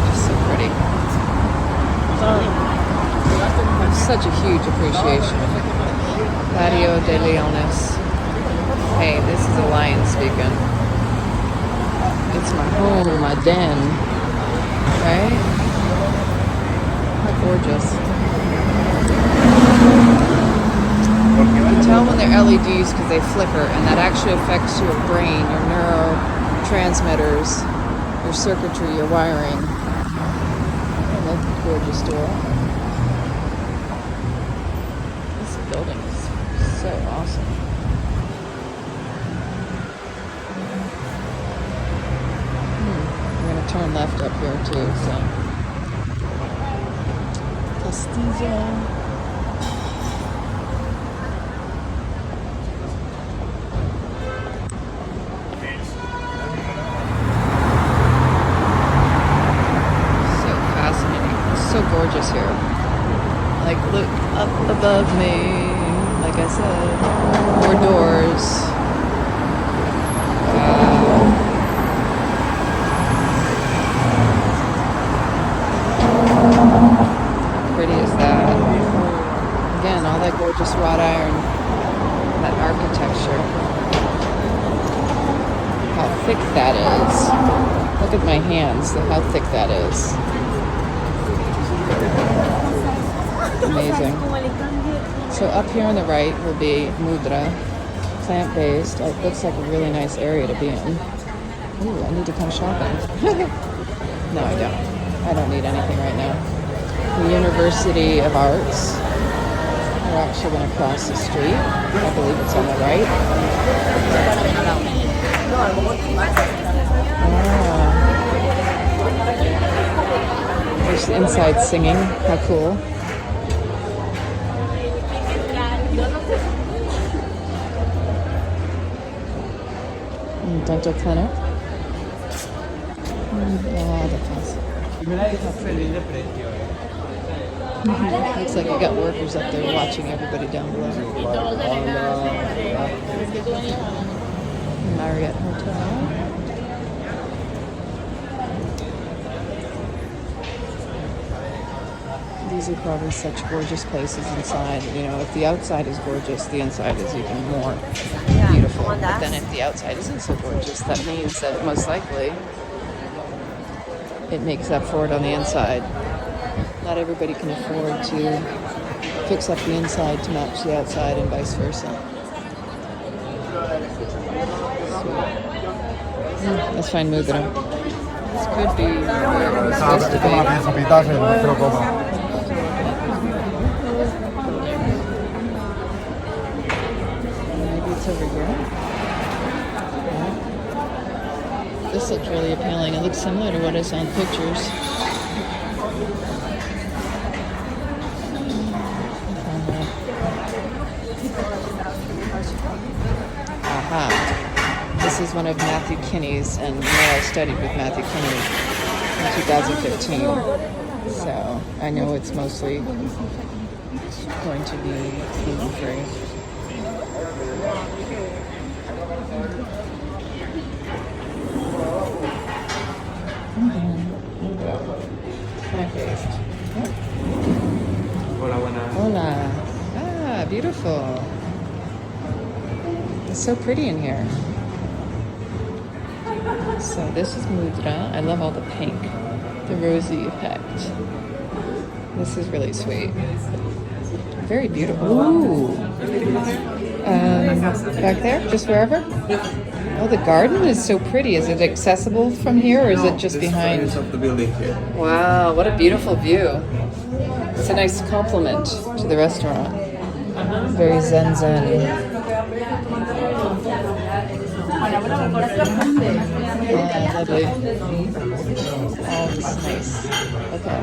It's so pretty. I have such a huge appreciation. Patio de Leones. Hey, this is a lion speaking. It's my home, my den. Right? How gorgeous. You can tell when they're LEDs because they flicker, and that actually affects your brain, your neurotransmitters, your circuitry, your wiring. I love the gorgeous door. This building is so awesome. We're going to turn left up here too, so. Castillo. So gorgeous here. Like, look up above me. Like I said, more doors. Wow. How pretty is that? Again, all that gorgeous wrought iron, that architecture. How thick that is. Look at my hands, how thick that is. Amazing. So up here on the right will be mudra, plant-based. It looks like a really nice area to be in. Ooh, I need to come shopping. No, I don't. I don't need anything right now. The University of Arts. We're actually going to cross the street. I believe it's on the right. There's the inside singing. How cool. Dental clinic. Looks like you got workers up there watching everybody down below. Marriott Hotel. These are probably such gorgeous places inside. You know, if the outside is gorgeous, the inside is even more beautiful. But then if the outside isn't so gorgeous, that means that most likely it makes up for it on the inside. Not everybody can afford to fix up the inside to match the outside and vice versa. Let's find mudra. This could be where it's supposed to be. Maybe it's over here. Yeah. This looks really appealing. It looks similar to what I saw in pictures. Aha. This is one of Matthew Kinney's, and I studied with Matthew Kinney in 2015. So I know it's mostly going to be gluten-free. Pancakes. Hola, buenas. Hola. Ah, beautiful. It's so pretty in here. So this is mudra. I love all the pink, the rosy effect. This is really sweet. Very beautiful. Ooh. Back there, just wherever. Oh, the garden is so pretty. Is it accessible from here, or is it just behind? Of the building here. Wow, what a beautiful view. It's a nice compliment to the restaurant. Very zen. Yeah, lovely. Oh, this is nice. Okay.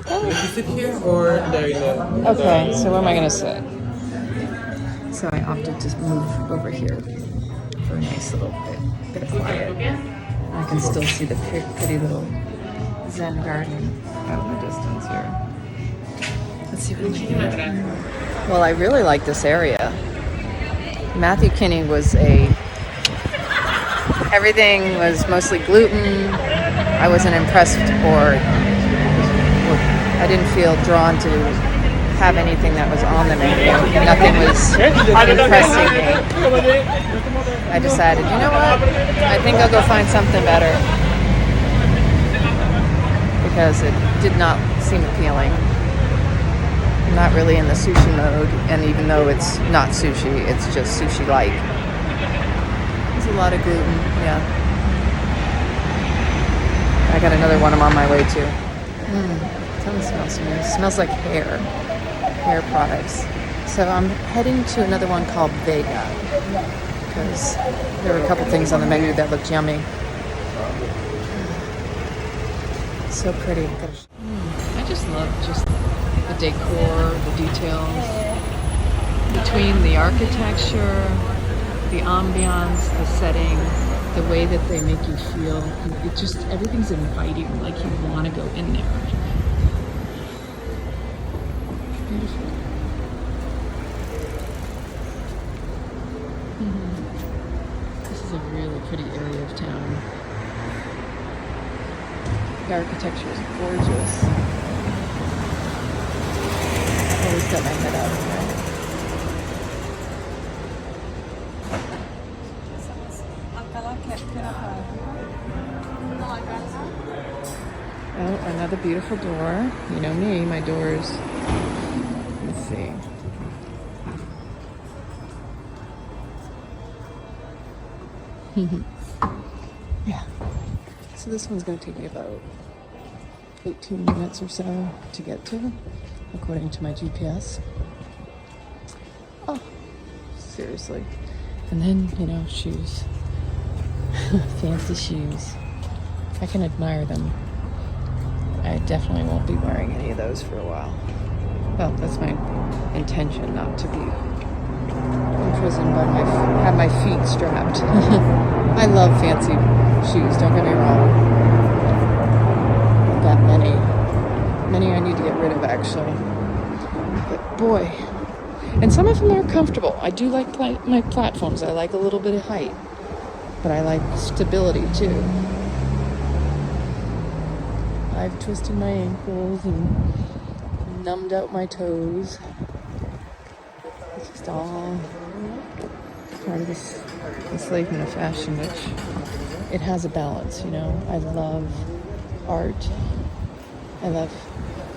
Did you sit here or there in the... Okay, so where am I going to sit? So I opted to move over here for a nice little bit of quiet. I can still see the pretty little zen garden out in the distance here. Let's see what we can do. Well, I really like this area. Matthew Kinney was everything was mostly gluten. I wasn't impressed or I didn't feel drawn to have anything that was on the menu. Nothing was impressing me. I decided, you know what? I think I'll go find something better because it did not seem appealing. I'm not really in the sushi mode, and even though it's not sushi, it's just sushi-like. There's a lot of gluten, yeah. I got another one I'm on my way to. Something smells to me. It smells like hair products. So I'm heading to another one called 𝐕𝐤𝐬𝐲 because there were a couple things on the menu that looked yummy. So pretty. I just love the decor, the details between the architecture, the ambiance, the setting, the way that they make you feel. It just, everything's inviting, like you want to go in there. Beautiful. This is a really pretty area of town. The architecture is gorgeous. I always got my head out of there. Oh, another beautiful door. You know me, my doors. Let's see. Yeah. So this one's going to take me about 18 minutes or so to get to, according to my GPS. Oh, seriously. And then, shoes. Fancy shoes. I can admire them. I definitely won't be wearing any of those for a while. Well, that's my intention, not to be imprisoned by have my feet strapped. I love fancy shoes, don't get me wrong. I've got many I need to get rid of actually. But boy, and some of them are comfortable. I do like my platforms. I like a little bit of height, but I like stability too. I've twisted my ankles and numbed out my toes. It's just all part of this enslavement of fashion, which it has a balance, I love art. I love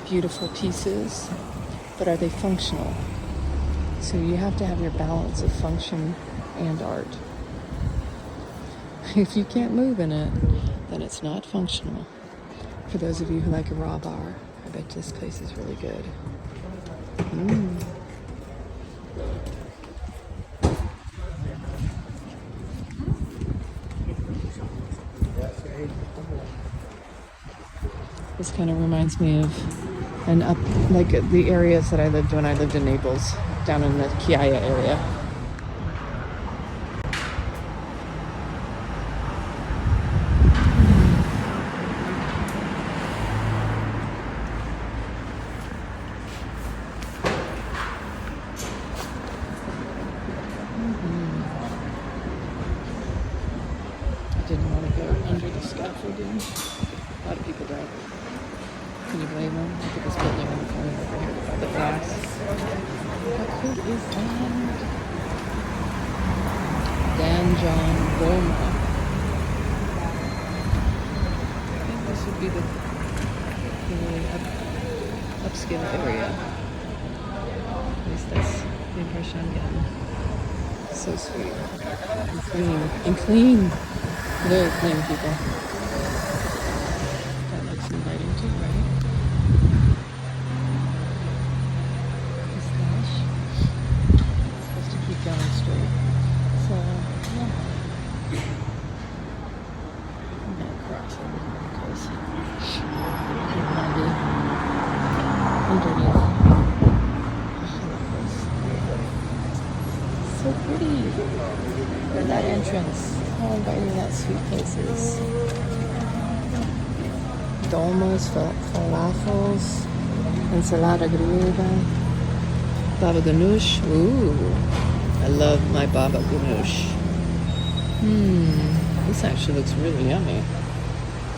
beautiful pieces, but are they functional? So you have to have your balance of function and art. If you can't move in it, then it's not functional. For those of you who like a raw bar, I bet this place is really good. This kind of reminds me of the areas that I lived when I lived in Naples, down in the 𝐔𝐿𝐬 area. label. Look at this building in the corner over here by the glass. How cute is that? Dan John Roma. I think this would be the upscale area. At least that's the impression I'm getting. So sweet. And clean. And clean. Very clean people. That looks inviting too, right? Mustache. It's supposed to keep going straight. So, yeah. I'm gonna cross over because I don't want to be underneath. So pretty. And that entrance. How inviting that sweet place is. Dolmas, falafels, ensalada griega, baba ganoush. Ooh, I love my baba ganoush. This actually looks really yummy.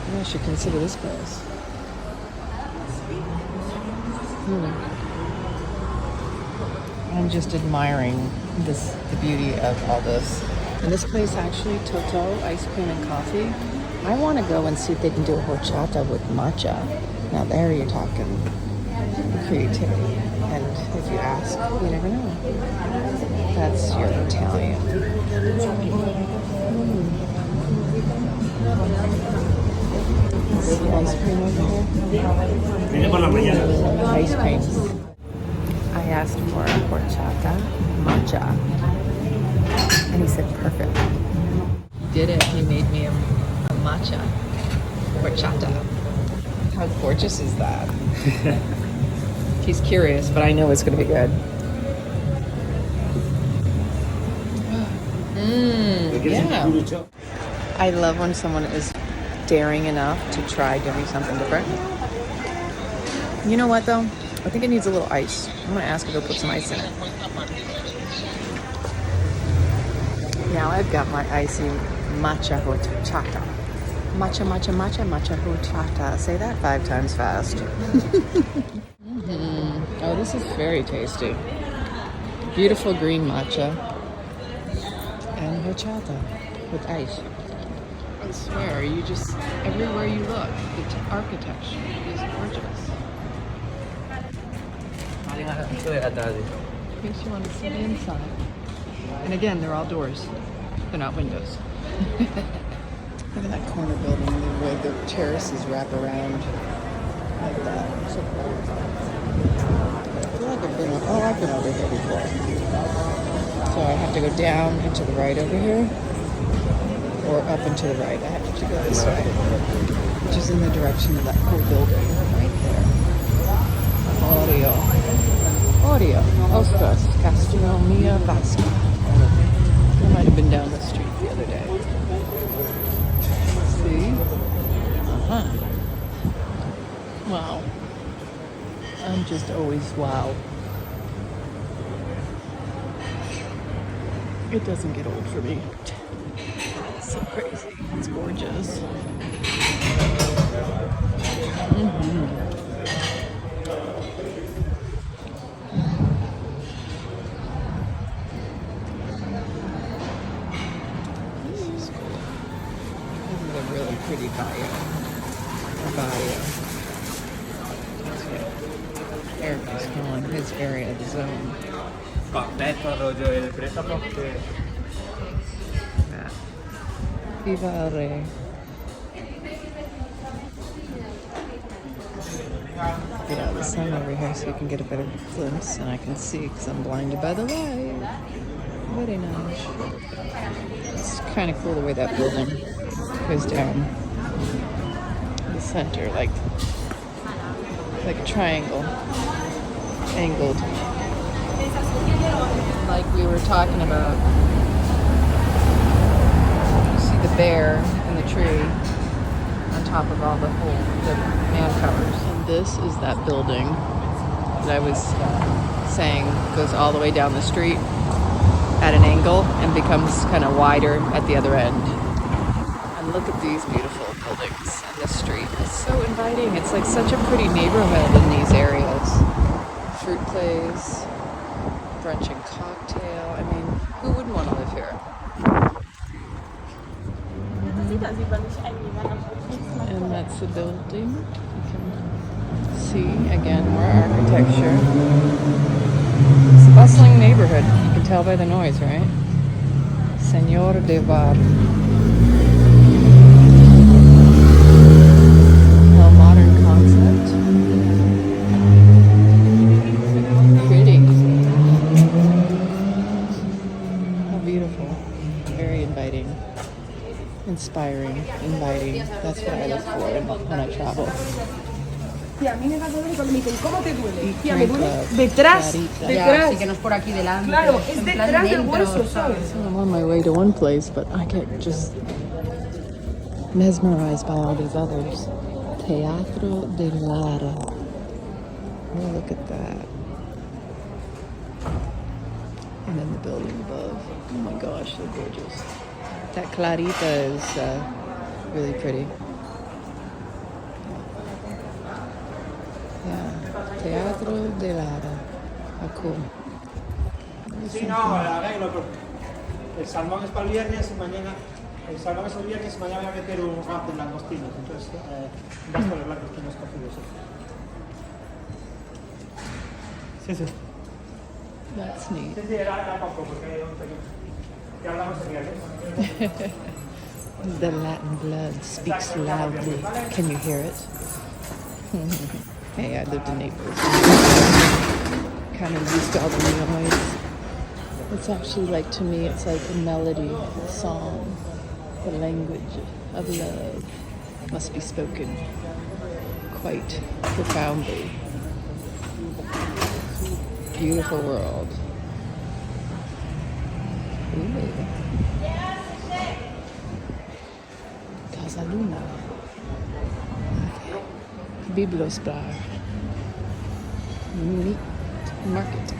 Maybe I should consider this place. I'm just admiring the beauty of all this. And this place actually, Toto, ice cream and coffee. I want to go and see if they can do a horchata with matcha. Now there you're talking creativity. And if you ask, you never know. That's your Italian. See ice cream over here? Ice cream. I asked for a horchata matcha, and he said perfect. He did it. He made me a matcha horchata. How gorgeous is that? He's curious, but I know it's going to be good. Yeah. I love when someone is daring enough to try doing something different. You know what, though? I think it needs a little ice. I'm going to ask if they'll put some ice in it. Now I've got my icy matcha horchata. Matcha, matcha, matcha, matcha horchata. Say that 5 times fast. Oh, this is very tasty. Beautiful green matcha and horchata with ice. I swear, you just, everywhere you look, the architecture is gorgeous. In case you want to see the inside. And again, they're all doors. They're not windows. Look at that corner building where the terraces wrap around like that. So cool. I feel like I've been over here before. So I have to go down and to the right over here, or up and to the right. I have to go this way, which is in the direction of that cool building right there. Audio. Ostras, Gastronomia Vasca. I might have been down the street the other day. See? Wow. I'm just always wow. It doesn't get old for me. It's so crazy. It's gorgeous. Pretty bio. That's what Eric is calling his area, the zone. 𝐕𝐢𝐴𝒂𝒃. Get out the sun over here so you can get a better glimpse, and I can see because I'm blinded by the light. Very nice. It's kind of cool the way that building goes down the center, like a triangle, angled, like we were talking about. You see the bear in the tree on top of all the man covers. And this is that building that I was saying goes all the way down the street at an angle and becomes kind of wider at the other end. And look at these beautiful buildings and this street is So inviting. It's like such a pretty neighborhood in these areas. Fruit place, brunch and cocktail. I mean, who wouldn't want to live here? And that's the building. You can see again more architecture. It's a bustling neighborhood. You can tell by the noise, right? 𝐤𝐬𝐬𝐲. Modern concept. Pretty. How beautiful. Very inviting. Inspiring. Inviting. That's what I look for when I travel. A mí me va a doler cuando me dicen, ¿cómo te duele? Tía, Drink me duele love. detrás, Clarita. detrás. Sí, que no es por aquí delante. Claro, es es en plan detrás del dentro, hueso, ¿sabes? So I'm on my way to one place, but I get just mesmerized by all these others. Teatro de Lara. Oh, look at that. And then the building above. Oh my gosh, they're gorgeous. That clarita is really pretty. Yeah, Teatro de Lara. How cool. Sí, no, arreglo. El salmón es para el viernes y mañana. El salmón es el viernes y mañana voy a meter un wrap de langostinos. Entonces, vas con los langostinos cocidos. Sí, sí. That's neat. Sí, sí, era poco porque hay un pequeño. Ya hablamos en viernes. The Latin blood speaks loudly. Can you hear it? Hey, I lived in Naples. Kind of used to all the noise. It's actually like, to me, it's like a melody, a song. The language of love must be spoken quite profoundly. Beautiful world. Ooh. Casa Luna. 𝐕𝐤𝒑𝒆🏑. Meat market.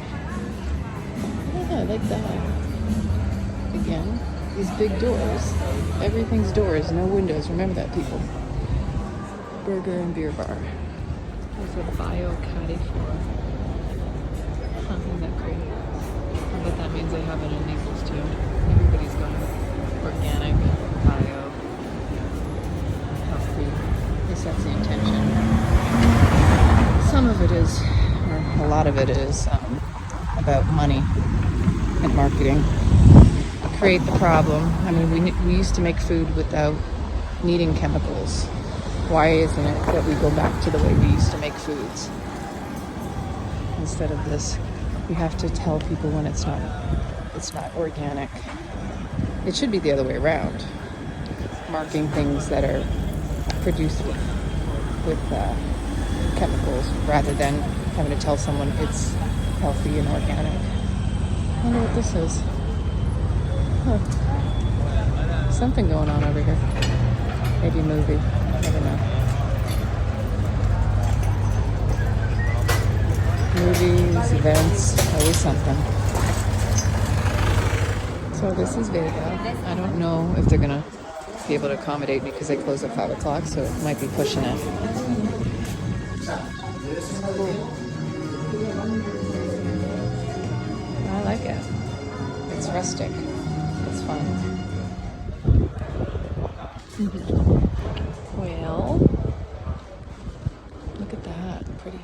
Yeah, I like that. Again, these big doors. Everything's doors, no windows. Remember that, people. Burger and beer bar. There's a 𝐕𝐞𝐿𝐴. Isn't that cool? I bet that means they have it in Naples too. Everybody's going organic, bio, healthy. At least that's the intention. Some of it is, or a lot of it is, about money and marketing. Create the problem. I mean, we used to make food without needing chemicals. Why isn't it that we go back to the way we used to make foods? Instead of this, we have to tell people when it's not organic. It should be the other way around. Marking things that are produced with chemicals rather than having to tell someone it's healthy and organic. I wonder what this is. Huh. Something going on over here. Maybe a movie. Never know. Movies, events, always something. So this is Vega. I don't know if they're gonna be able to accommodate me because they close at 5 o'clock, so it might be pushing it. I like it. It's rustic. It's fun. Well, look at that. Pretty.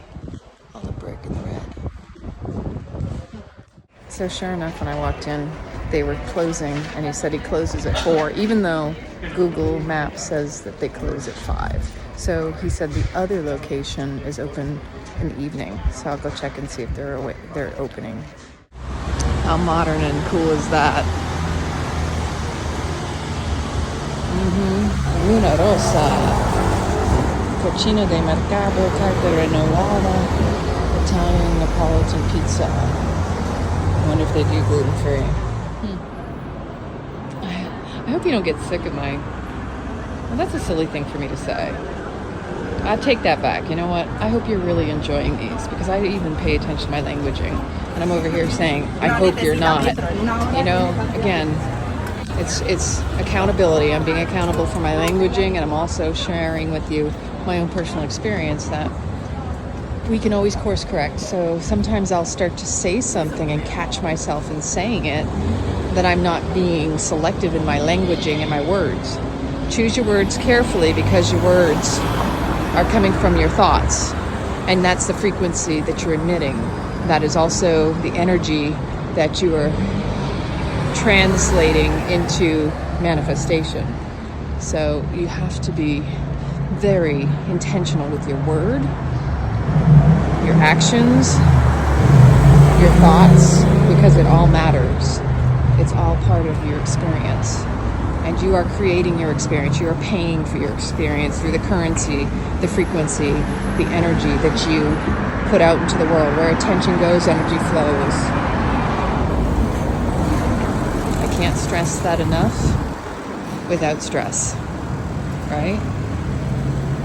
All the brick and the red. So sure enough, when I walked in, they were closing, and he said he closes at 4, even though Google Maps says that they close at 5. So he said the other location is open in the evening. So I'll go check and see if they're opening. How modern and cool is that? Luna Rosa. Cucina de mercado, carta renovada, Italian Neapolitan pizza. I wonder if they do gluten-free. I hope you don't get sick of my... Well, that's a silly thing for me to say. I take that back. You know what? I hope you're really enjoying these, because I even pay attention to my languaging. And I'm over here saying, I hope you're not. You know, again, it's accountability. I'm being accountable for my languaging, and I'm also sharing with you my own personal experience that we can always course correct. So sometimes I'll start to say something and catch myself in saying it, that I'm not being selective in my languaging and my words. Choose your words carefully, because your words are coming from your thoughts, and that's the frequency that you're emitting. That is also the energy that you are translating into manifestation. So you have to be very intentional with your word, your actions, your thoughts, because it all matters. It's all part of your experience. And you are creating your experience. You are paying for your experience through the currency, the frequency, the energy that you put out into the world. Where attention goes, energy flows. I can't stress that enough without stress, right?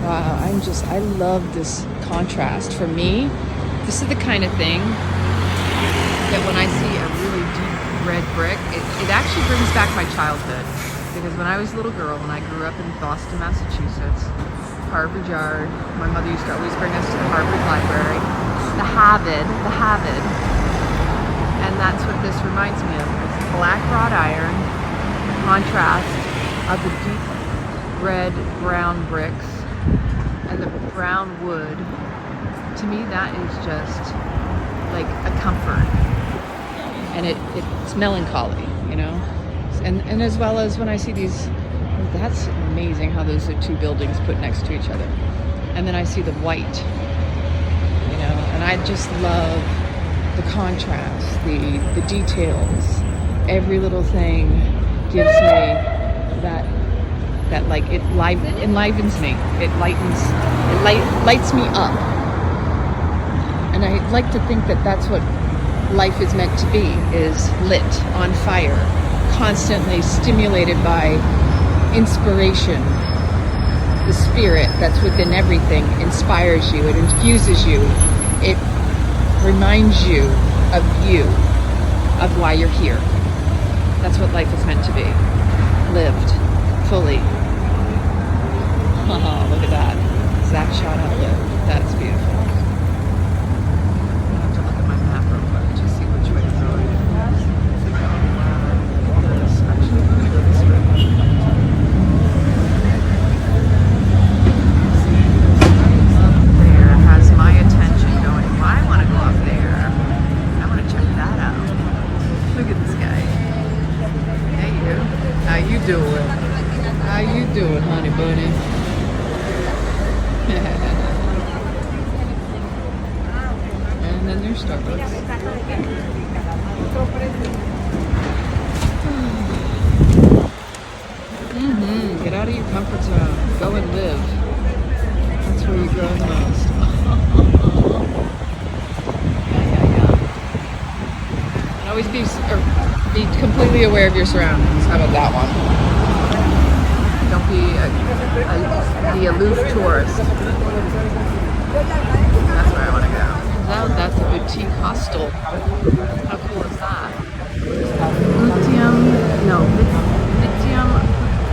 Wow, I love this contrast. For me, this is the kind of thing that when I see a really deep red brick, it actually brings back my childhood. Because when I was a little girl, when I grew up in Boston, Massachusetts, Harvard Yard, my mother used to always bring us to the Harvard Library, the Harvard, and that's what this reminds me of. It's black wrought iron, contrast of the deep red brown bricks and the brown wood. To me, that is just like a comfort, and it's melancholy, you know. And as well as when I see these, that's amazing how those are two buildings put next to each other. And then I see the white, you know, and I just love the contrast, the details. Every little thing gives me that like it enlivens me. It lights me up. And I like to think that that's what life is meant to be, is lit, on fire, constantly stimulated by inspiration. The spirit that's within everything inspires you, it infuses you, it reminds you, of why you're here. That's what life is meant to be, lived fully. Oh, look at that. Zach shot out lived. That's beautiful. I have to look at my map real quick to see which way to go. Actually, I'm going to go this way. Up there has my attention going, well, I want to go up there. I want to check that out. Look at this guy. Hey, you. How you doing? How you doing, honey bunny? And then there's Starbucks. Get out of your comfort zone. Go and live. That's where you grow the most. And always be completely aware of your surroundings. How about that one? Don't be the aloof tourist. That's where I want to go. That's a boutique hostel. How cool is that? Lithium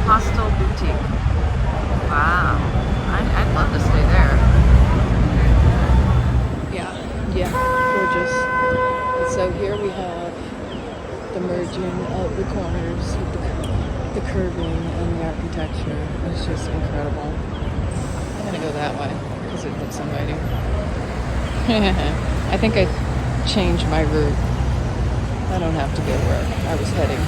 Hostel Boutique. Wow. I'd love to stay there. Yeah, gorgeous. And so here we have the merging of the corners with the curving and the architecture. It's just incredible. I'm gonna go that way because it looks inviting. I think I changed my route. I don't have to go where I was heading.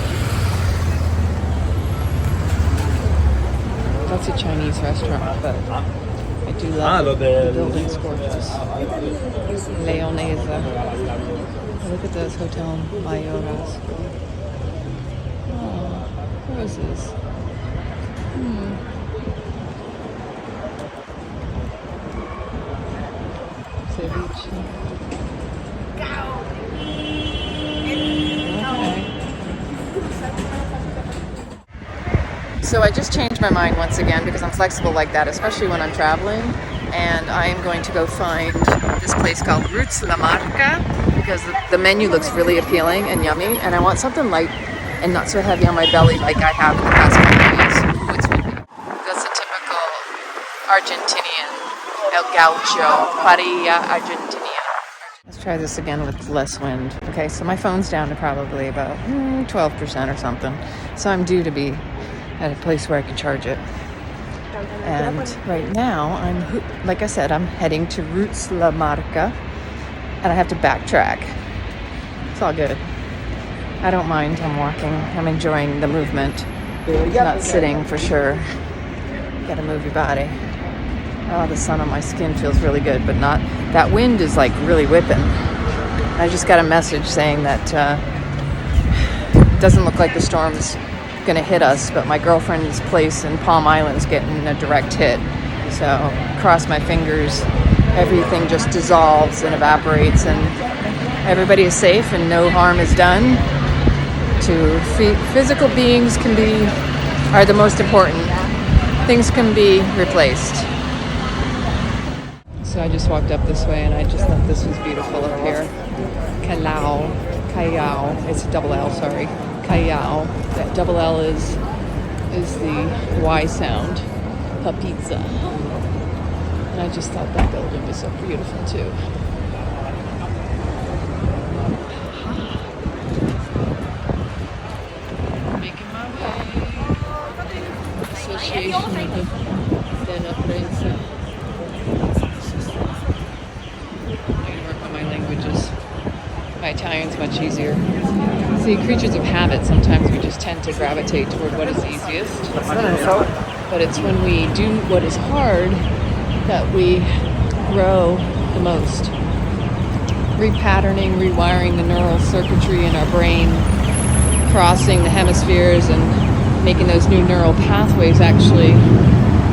That's a Chinese restaurant, but I do love it. The building's gorgeous. 𝐒𝐚𝐬𝐬𝐲. Look at this Hotel Mayoras. Oh, who is this? Ceviche. So I just changed my mind once again because I'm flexible like that, especially when I'm traveling. And I am going to go find this place called Roots La Marca because the menu looks really appealing and yummy. And I want something light and not so heavy on my belly like I have in the past couple of days. That's a typical Argentinian Paria, Argentina. Let's try this again with less wind. Okay, so my phone's down to probably about 12% or something. So I'm due to be at a place where I can charge it. And right now, like I said, I'm heading to Roots La Marca, and I have to backtrack. It's all good. I don't mind. I'm walking. I'm enjoying the movement. Not sitting for sure. Gotta move your body. Oh, the sun on my skin feels really good, but not. That wind is like really whipping. I just got a message saying that it doesn't look like the storm's gonna hit us, but my girlfriend's place in Palm Island's getting a direct hit. So cross my fingers. Everything just dissolves and evaporates, and everybody is safe and no harm is done. To physical beings are the most important. Things can be replaced. So I just walked up this way and I just thought this was beautiful up here. 𝐤𝐬𝐬𝐲. It's a double L, sorry. 𝐤𝐬𝐬. That double L is the Y sound. Pizza. And I just thought that building was so beautiful too. Making my way. Association de la Prensa. I'm going to work on my languages. My Italian's much easier. See, creatures of habit, sometimes we just tend to gravitate toward what is easiest. But it's when we do what is hard that we grow the most. Repatterning, rewiring the neural circuitry in our brain, crossing the hemispheres and making those new neural pathways actually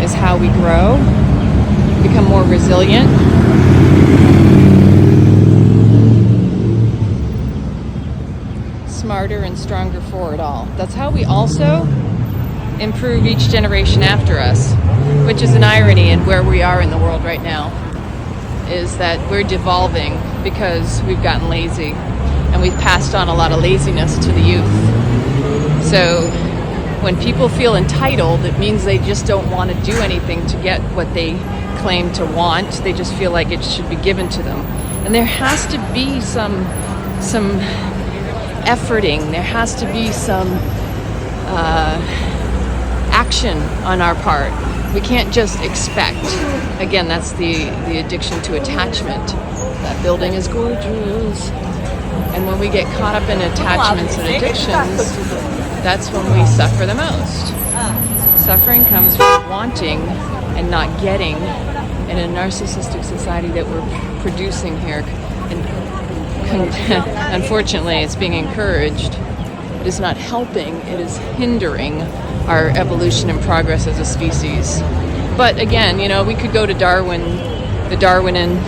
is how we grow, become more resilient. Smarter and stronger for it all. That's how we also improve each generation after us, which is an irony in where we are in the world right now, is that we're devolving because we've gotten lazy and we've passed on a lot of laziness to the youth. So when people feel entitled, it means they just don't want to do anything to get what they claim to want. They just feel like it should be given to them. And there has to be some efforting, there has to be some action on our part. We can't just expect. Again, that's the addiction to attachment. That building is gorgeous. And when we get caught up in attachments and addictions, that's when we suffer the most. Suffering comes from wanting and not getting in a narcissistic society that we're producing here. And unfortunately, it's being encouraged. It is not helping, it is hindering our evolution and progress as a species. But again, you know, we could go to Darwinism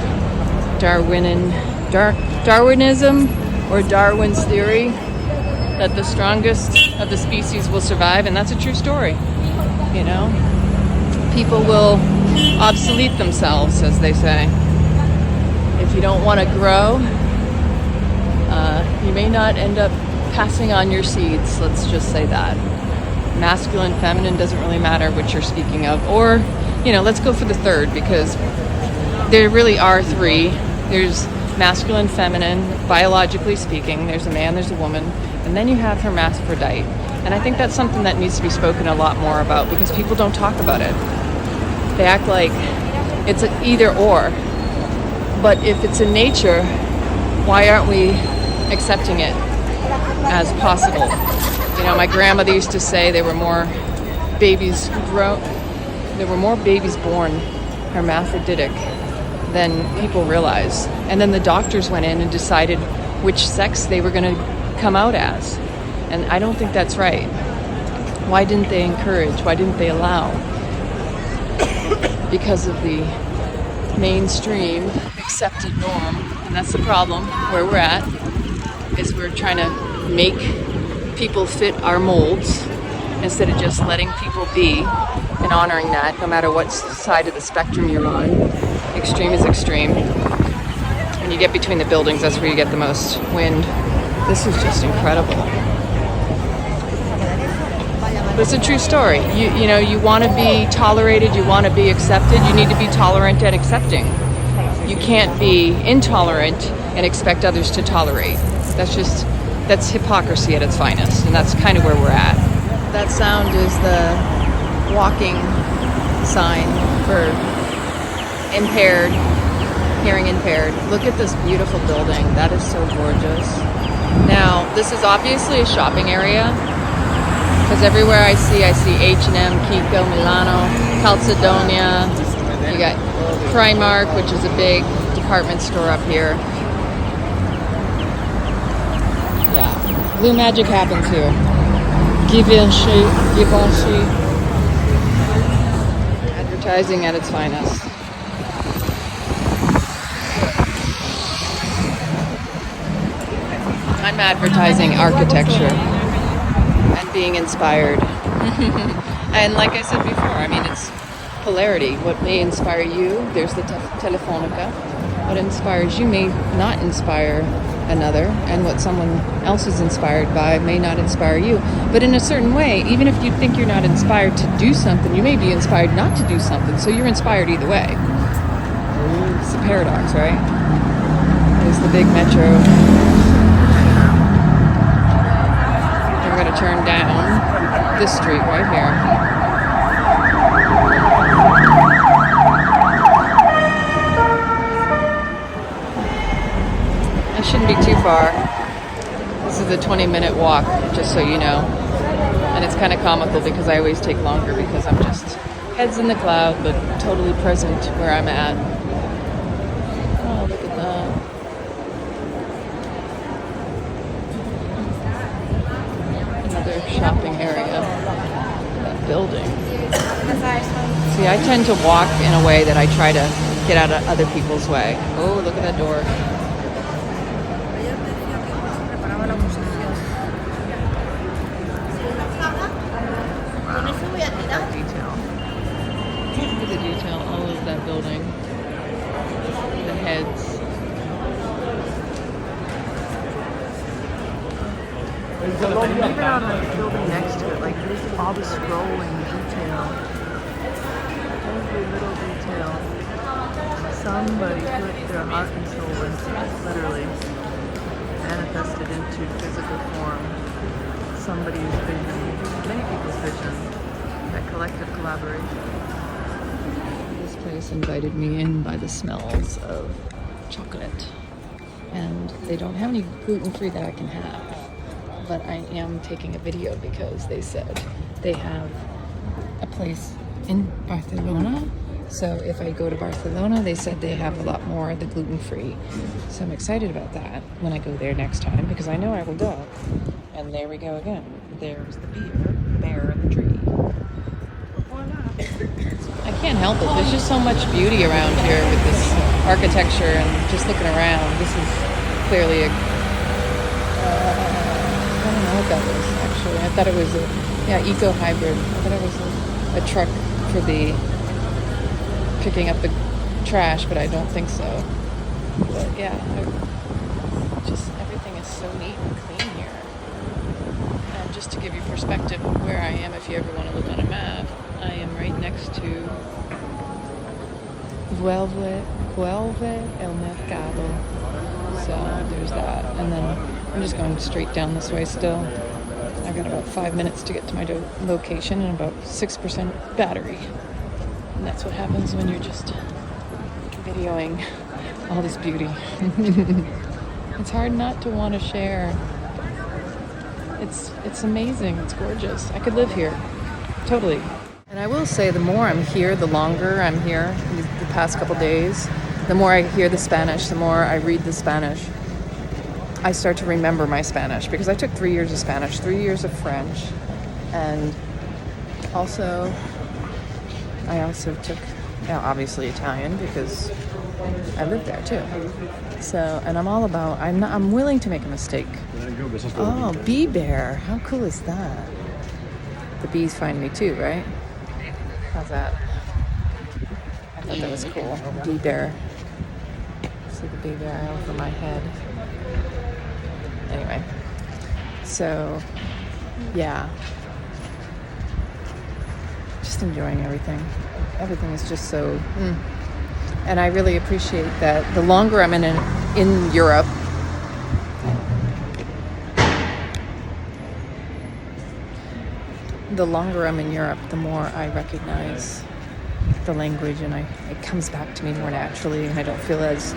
or Darwin's theory that the strongest of the species will survive, and that's a true story. You know, people will obsolete themselves, as they say. If you don't want to grow, you may not end up passing on your seeds, let's just say that. Masculine, feminine, doesn't really matter what you're speaking of. Or, you know, let's go for the third, because there really are three. There's masculine, feminine, biologically speaking. There's a man, there's a woman, and then you have hermaphrodite. And I think that's something that needs to be spoken a lot more about, because people don't talk about it. They act like it's an either or. But if it's in nature, why aren't we accepting it as possible? You know, my grandmother used to say there were more babies born hermaphroditic than people realize. And then the doctors went in and decided which sex they were going to come out as. And I don't think that's right. Why didn't they encourage? Why didn't they allow? Because of the mainstream accepted norm. And that's the problem where we're at, is we're trying to make people fit our molds instead of just letting people be and honoring that no matter what side of the spectrum you're on. Extreme is extreme. When you get between the buildings, that's where you get the most wind. This is just incredible. It's a true story. You know, you want to be tolerated, you want to be accepted, you need to be tolerant and accepting. You can't be intolerant and expect others to tolerate. That's hypocrisy at its finest, and that's kind of where we're at. That sound is the walking sign for impaired, hearing impaired. Look at this beautiful building. That is so gorgeous. Now, this is obviously a shopping area, because everywhere I see H&M, 𝐔𝐬𝐬, Milano, Calzedonia. You got Primark, which is a big department store up here. Yeah, blue magic happens here. 𝐕𝐢𝐚𝐤𝐬𝐲. Advertising at its finest. I'm advertising architecture and being inspired. And like I said before, I mean, it's polarity. What may inspire you, there's the Telefonica. What inspires you may not inspire another, and what someone else is inspired by may not inspire you. But in a certain way, even if you think you're not inspired to do something, you may be inspired not to do something, so you're inspired either way. It's a paradox, right? There's the big metro. We're going to turn down this street right here. It shouldn't be too far. This is a 20-minute walk, just so you know. And it's kind of comical because I always take longer because I'm just heads in the cloud, but totally present where I'm at. Oh, look at that. Another shopping area. That building. See, I tend to walk in a way that I try to get out of other people's way. Oh, look at that door. All of that building, the heads. Even on the building next to it, like there's all the scrolling detail, every little detail. Somebody put their heart and soul into it, literally manifested into physical form. Somebody's vision, many people's vision, that collective collaboration. This place invited me in by the smells of chocolate, and they don't have any gluten-free that I can have, but I am taking a video because they said they have a place in Barcelona. So if I go to Barcelona, they said they have a lot more of the gluten-free. So I'm excited about that when I go there next time, because I know I will go. And there we go again. There's the bear in the tree. I can't help it. There's just so much beauty around here with this architecture and just looking around. This is clearly a... I don't know what that was, actually. I thought it was a eco-hybrid. I thought it was a truck for the picking up the trash, but I don't think so. But yeah, just everything is so neat and clean here. And just to give you perspective of where I am, if you ever want to look on a map, I am right next to 𝐁𝐨𝐝𝒂𝒃. So there's that. And then I'm just going straight down this way still. I've got about 5 minutes to get to my location and about 6% battery. And that's what happens when you're just videoing all this beauty. It's hard not to want to share. It's amazing. It's gorgeous. I could live here. Totally. And I will say, the more I'm here, the longer I'm here, the past couple days, the more I hear the Spanish, the more I read the Spanish, I start to remember my Spanish, because I took 3 years of Spanish, 3 years of French, and I also took, obviously, Italian, because I lived there too. So, and I'm all about, I'm willing to make a mistake. Oh, bee bear, how cool is that? The bees find me too, right? How's that? I thought that was cool. Bee bear. See the bee bear over my head. Anyway, so yeah, just enjoying everything. Everything is just so... And I really appreciate that the longer I'm in Europe, the more I recognize the language, and it comes back to me more naturally, and I don't feel as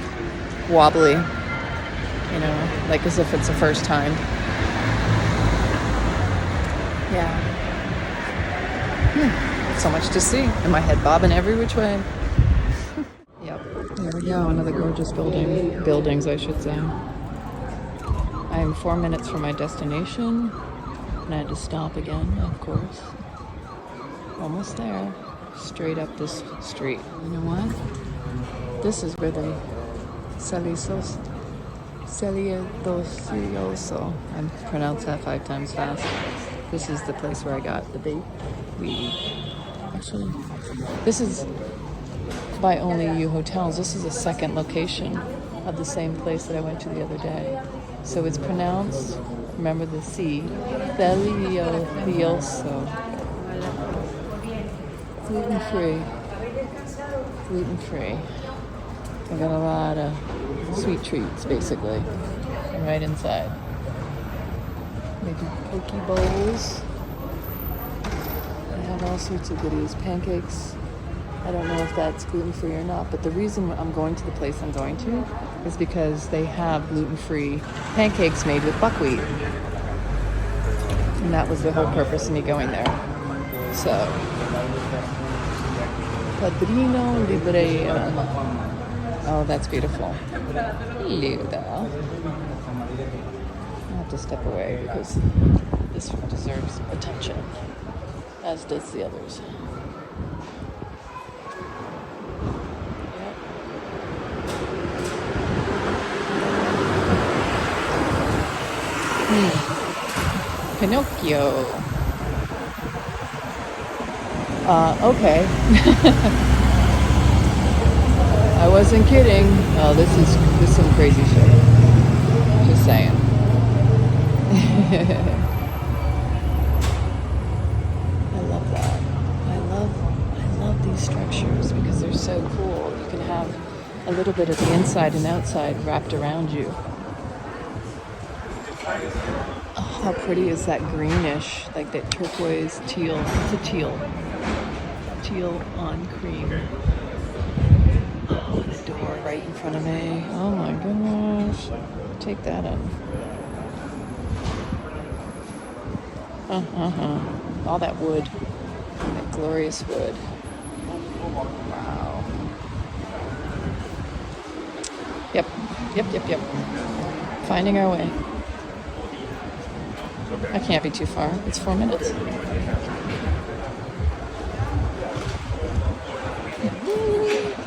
wobbly, you know, like as if it's the first time. Yeah. So much to see, and my head bobbing every which way. Yep. There we go. Another gorgeous buildings, I should say. I am 4 minutes from my destination, and I had to stop again, of course. Almost there. Straight up this street. You know what? This is where they 𝐒𝐤𝐬𝐲. I pronounced that 5 times fast. This is the place where I got the bait. Actually, this is by only you hotels. This is a second location of the same place that I went to the other day. So it's pronounced, remember the C, 𝐒𝐤𝐬𝐲. Gluten-free. Gluten-free. I got a lot of sweet treats, basically, right inside. Maybe poke bowls. They have all sorts of goodies. Pancakes. I don't know if that's gluten-free or not, but the reason I'm going to the place I'm going to is because they have gluten-free pancakes made with buckwheat. And that was the whole purpose of me going there. So, padrino libre. Oh, that's beautiful. Hello there. I'll have to step away because this one deserves attention, as does the others. Pinocchio. Okay. I wasn't kidding. Oh, this is some crazy shit. Just saying. I love that. I love these structures because they're so cool. You can have a little bit of the inside and outside wrapped around you. Oh, how pretty is that greenish, like that turquoise teal. It's a teal. Teal on cream. Oh, the door right in front of me. Oh my goodness. Take that in. All that wood. That glorious wood. Wow. Yep. Finding our way. I can't be too far. It's 4 minutes.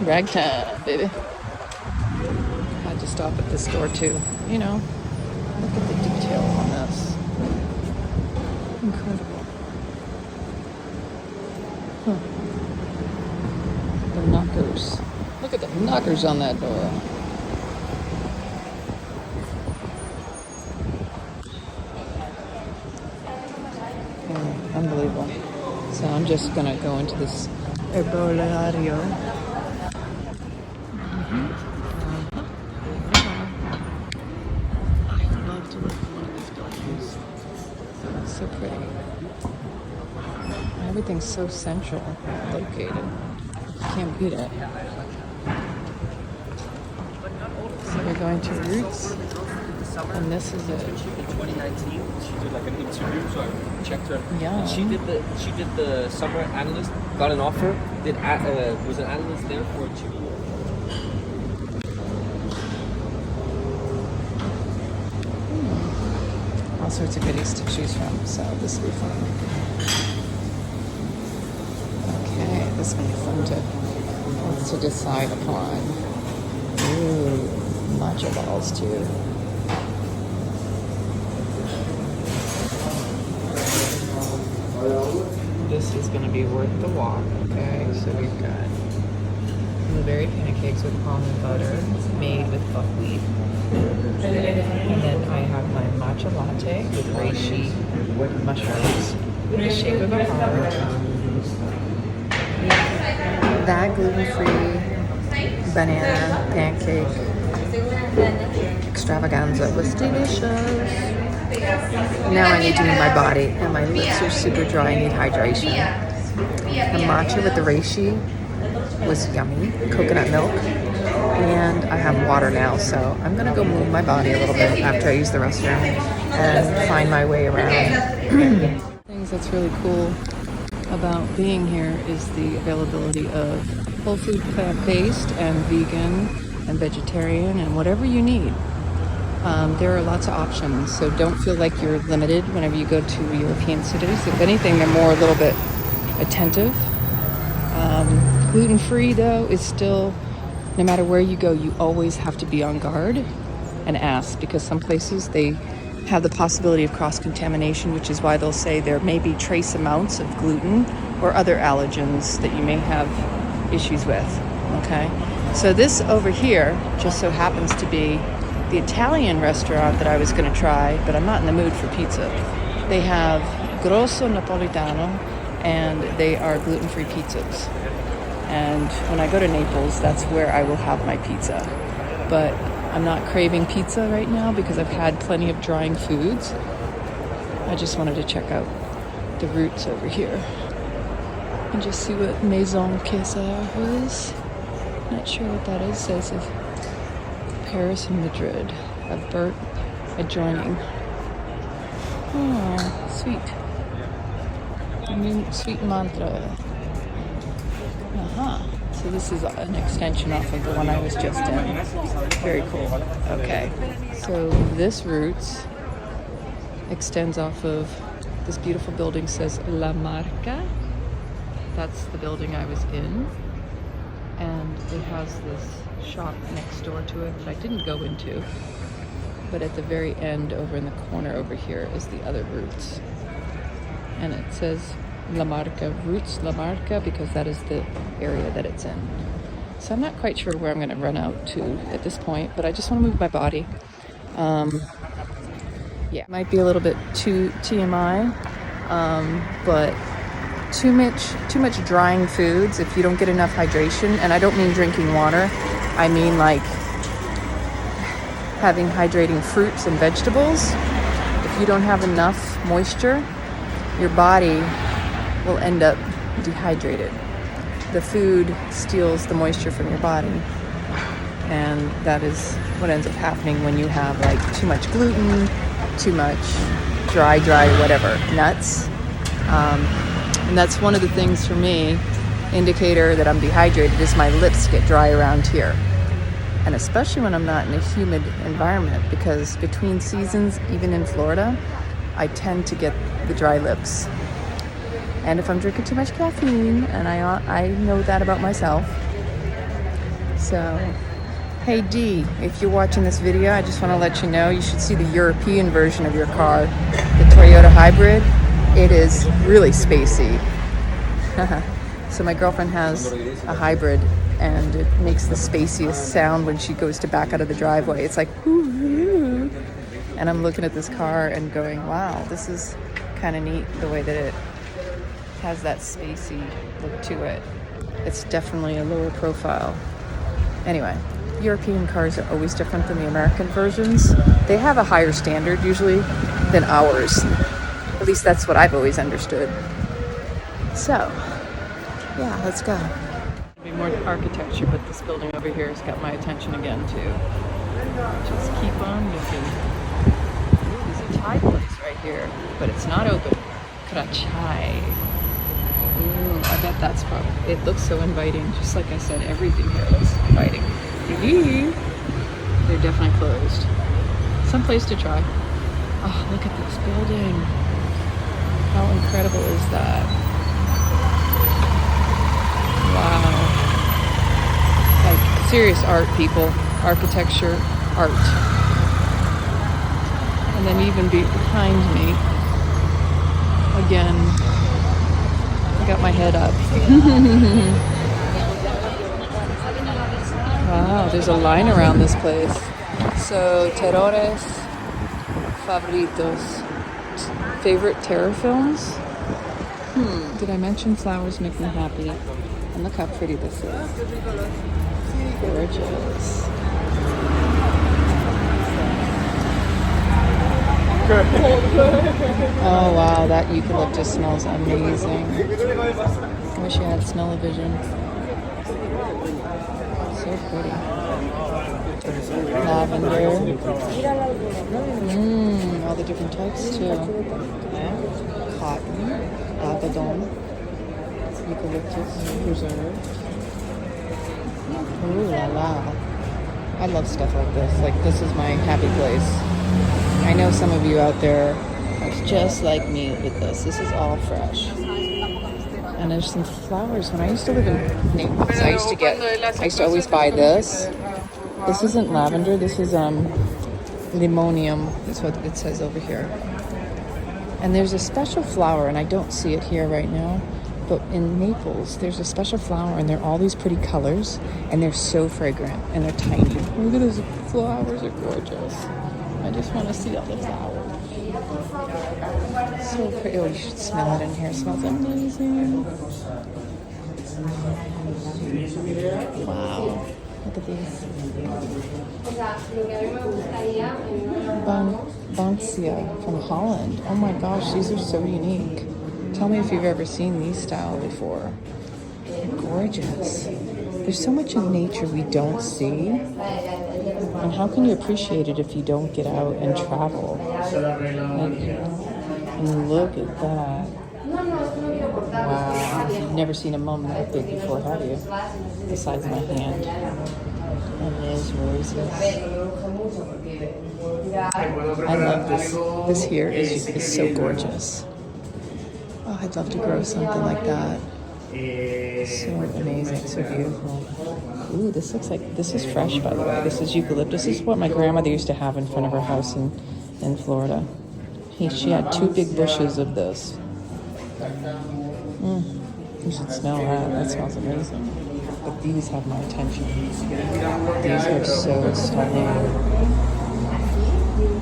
Ragtime, baby. I had to stop at this store too. You know, look at the detail on this. Incredible. The knockers. Look at the knockers on that door. Unbelievable. So I'm just gonna go into this herbolario. I'd love to live in one of these buildings. It's so pretty. Everything's so central located. Can't beat it. So we're going to Roots, and this is it. In 2019, she did like an interview, so I checked her. Yeah. And she did the summer analyst, got an offer, was an analyst there for 2 years. All sorts of goodies to choose from, so this will be fun. Okay, this will be fun to decide upon. Ooh, matcha balls too. This is going to be worth the walk. Okay, so we've got blueberry pancakes with almond butter made with buckwheat. And then I have my matcha latte with reishi mushrooms in the shape of a heart. that gluten-free banana pancake extravaganza was delicious. Now I need to move my body, and my lips are super dry. I need hydration. The matcha with the reishi was yummy, coconut milk, and I have water now, so I'm gonna go move my body a little bit after I use the restroom and find my way around. Things that's really cool about being here is the availability of whole food, plant-based and vegan and vegetarian and whatever you need. There are lots of options, so don't feel like you're limited whenever you go to European cities. If anything, they're more a little bit attentive. Gluten-free, though, is still, no matter where you go, you always have to be on guard and ask, because some places they have the possibility of cross-contamination, which is why they'll say there may be trace amounts of gluten or other allergens that you may have issues with, okay? So this over here just so happens to be the Italian restaurant that I was going to try, but I'm not in the mood for pizza. They have grosso napolitano, and they are gluten-free pizzas. And when I go to Naples, that's where I will have my pizza. But I'm not craving pizza right now because I've had plenty of drying foods. I just wanted to check out the roots over here and just see what Maison 𝐒𝐤𝐻 is. Not sure what that is. It says if Paris and Madrid have burnt adjoining. Oh, sweet. I mean, sweet mantra. So this is an extension off of the one I was just in. Very cool. Okay. So this route extends off of this beautiful building, says La Marca. That's the building I was in. And it has this shop next door to it that I didn't go into. But at the very end, over in the corner over here, is the other routes. And it says La Marca, Roots La Marca, because that is the area that it's in. So I'm not quite sure where I'm going to run out to at this point, but I just want to move my body. Yeah, might be a little bit too TMI, but too much drying foods if you don't get enough hydration. And I don't mean drinking water, I mean like having hydrating fruits and vegetables. If you don't have enough moisture, your body will end up dehydrated. The food steals the moisture from your body, and that is what ends up happening when you have like too much gluten, too much dry whatever, nuts. And that's one of the things for me, indicator that I'm dehydrated, is my lips get dry around here. And especially when I'm not in a humid environment, because between seasons, even in Florida, I tend to get the dry lips. And if I'm drinking too much caffeine, and I know that about myself. So, hey D, if you're watching this video, I just want to let you know you should see the European version of your car, the Toyota Hybrid. It is really spacey. So my girlfriend has a hybrid, and it makes the spaciest sound when she goes to back out of the driveway. It's like, whoo. And I'm looking at this car and going, wow, this is kind of neat the way that it has that spacey look to it. It's definitely a lower profile. Anyway, European cars are always different than the American versions. They have a higher standard usually than ours. At least that's what I've always understood. So, yeah, let's go. There'll be more architecture, but this building over here has got my attention again too. Just keep on looking. Ooh, there's a Thai place right here, but it's not open. 𝐒𝐤𝐻𝐼. Ooh, I bet that's probably, it looks so inviting. Just like I said, everything here looks inviting. They're definitely closed. Some place to try. Oh, look at this building. How incredible is that? Wow. Like serious art, people. Architecture, art. And then even behind me, again, I got my head up. Wow, there's a line around this place. So, terrores favoritos. Favorite terror films? Did I mention flowers make me happy? And look how pretty this is. Gorgeous. Oh wow, that eucalyptus smells amazing. I wish you had smell-o-vision. So pretty. Lavender. All the different types too. Cotton, algodon, eucalyptus, preserved. Ooh la la. I love stuff like this. Like, this is my happy place. I know some of you out there are just like me with this. This is all fresh. And there's some flowers. When I used to live in Naples, I used to always buy this. This isn't lavender, this is limonium, is what it says over here. And there's a special flower, and I don't see it here right now, but in Naples, there's a special flower, and they're all these pretty colors, and they're so fragrant, and they're tiny. Look at those flowers, are gorgeous. I just want to see all the flowers. So pretty. Oh, you should smell it in here. It smells amazing. Wow. Look at these. Bancia from Holland. Oh my gosh, these are so unique. Tell me if you've ever seen these style before. Gorgeous. There's so much in nature we don't see. And how can you appreciate it if you don't get out and travel? And look at that. Wow. You've never seen a mum that big before, have you? Besides my hand. And there's roses. I love this. This here is so gorgeous. Oh, I'd love to grow something like that. So amazing, so beautiful. Ooh, this looks like, this is fresh, by the way. This is eucalyptus. This is what my grandmother used to have in front of her house in Florida. She had 2 big bushes of this. You should smell that. That smells amazing. But these have my attention. These are so stunning.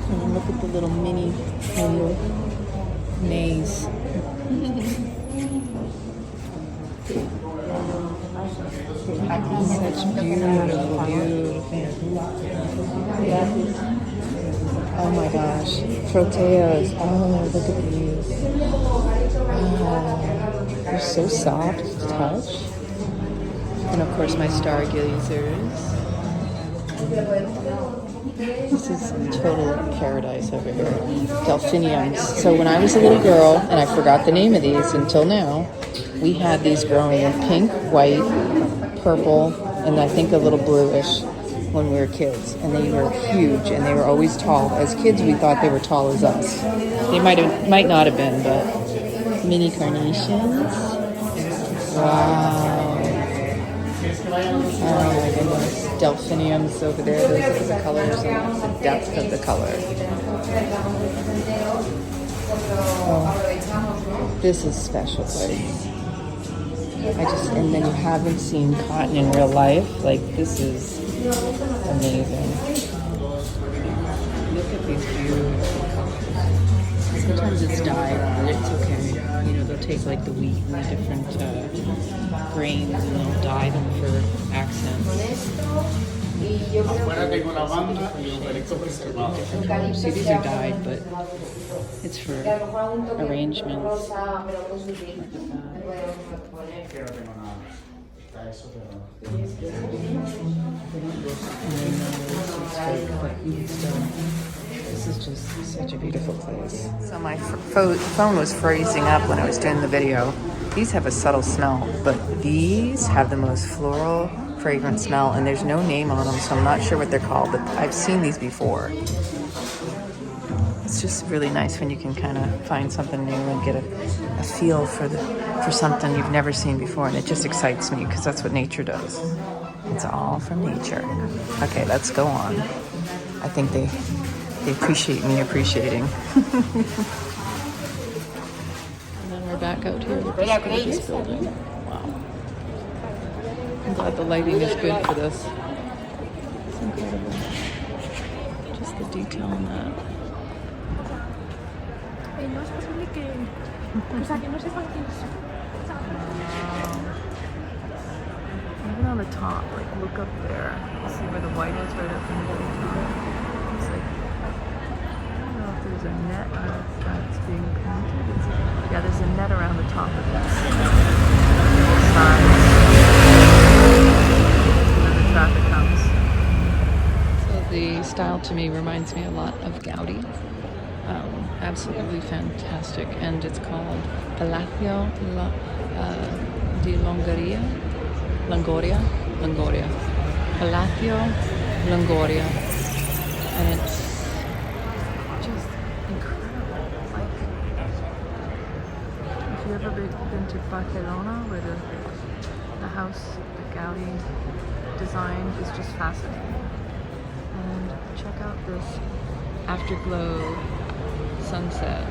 And look at the little mini maze. Such beautiful, beautiful. Oh my gosh. Proteas. Oh, look at these. Oh, they're so soft to touch. And of course my star 𝐒𝐬𝐬𝐲. This is total paradise over here. Delphiniums. So when I was a little girl, and I forgot the name of these until now, we had these growing in pink, white, purple, and I think a little bluish when we were kids. And they were huge, and they were always tall. As kids, we thought they were tall as us. They might not have been, but mini carnations. Wow. Oh my goodness. Delphiniums over there. Those are the colors and the depth of the color. Oh, this is special place. And then you haven't seen cotton in real life. Like, this is amazing. Look at these beautiful colors. Sometimes it's dyed, but it's okay. You know, they'll take like the wheat and the different grains and they'll dye them for accents. See, these are dyed, but it's for arrangements. This is just such a beautiful place. So my phone was freezing up when I was doing the video. These have a subtle smell, but these have the most floral, fragrant smell, and there's no name on them, so I'm not sure what they're called, but I've seen these before. It's just really nice when you can kind of find something new and get a feel for something you've never seen before, and it just excites me because that's what nature does. It's all from nature. Okay, let's go on. I think they appreciate me appreciating. And then we're back out here with this building. Wow. I'm glad the lighting is good for this. It's incredible. Just the detail on that. No es posible que... O sea, que no sepan quién es. top. Like, look up there. See where the white is right up in the very top? It's like, I don't know if there's a net or if that's being painted. Yeah, there's a net around the top of this. Sides. And then the traffic comes. So the style to me reminds me a lot of Gaudi. Absolutely fantastic. And it's called Palacio di Longoria. Palacio Longoria. And it's just incredible. Like, if you've ever been to Barcelona, where the house that Gaudi designed is just fascinating. And check out this afterglow sunset.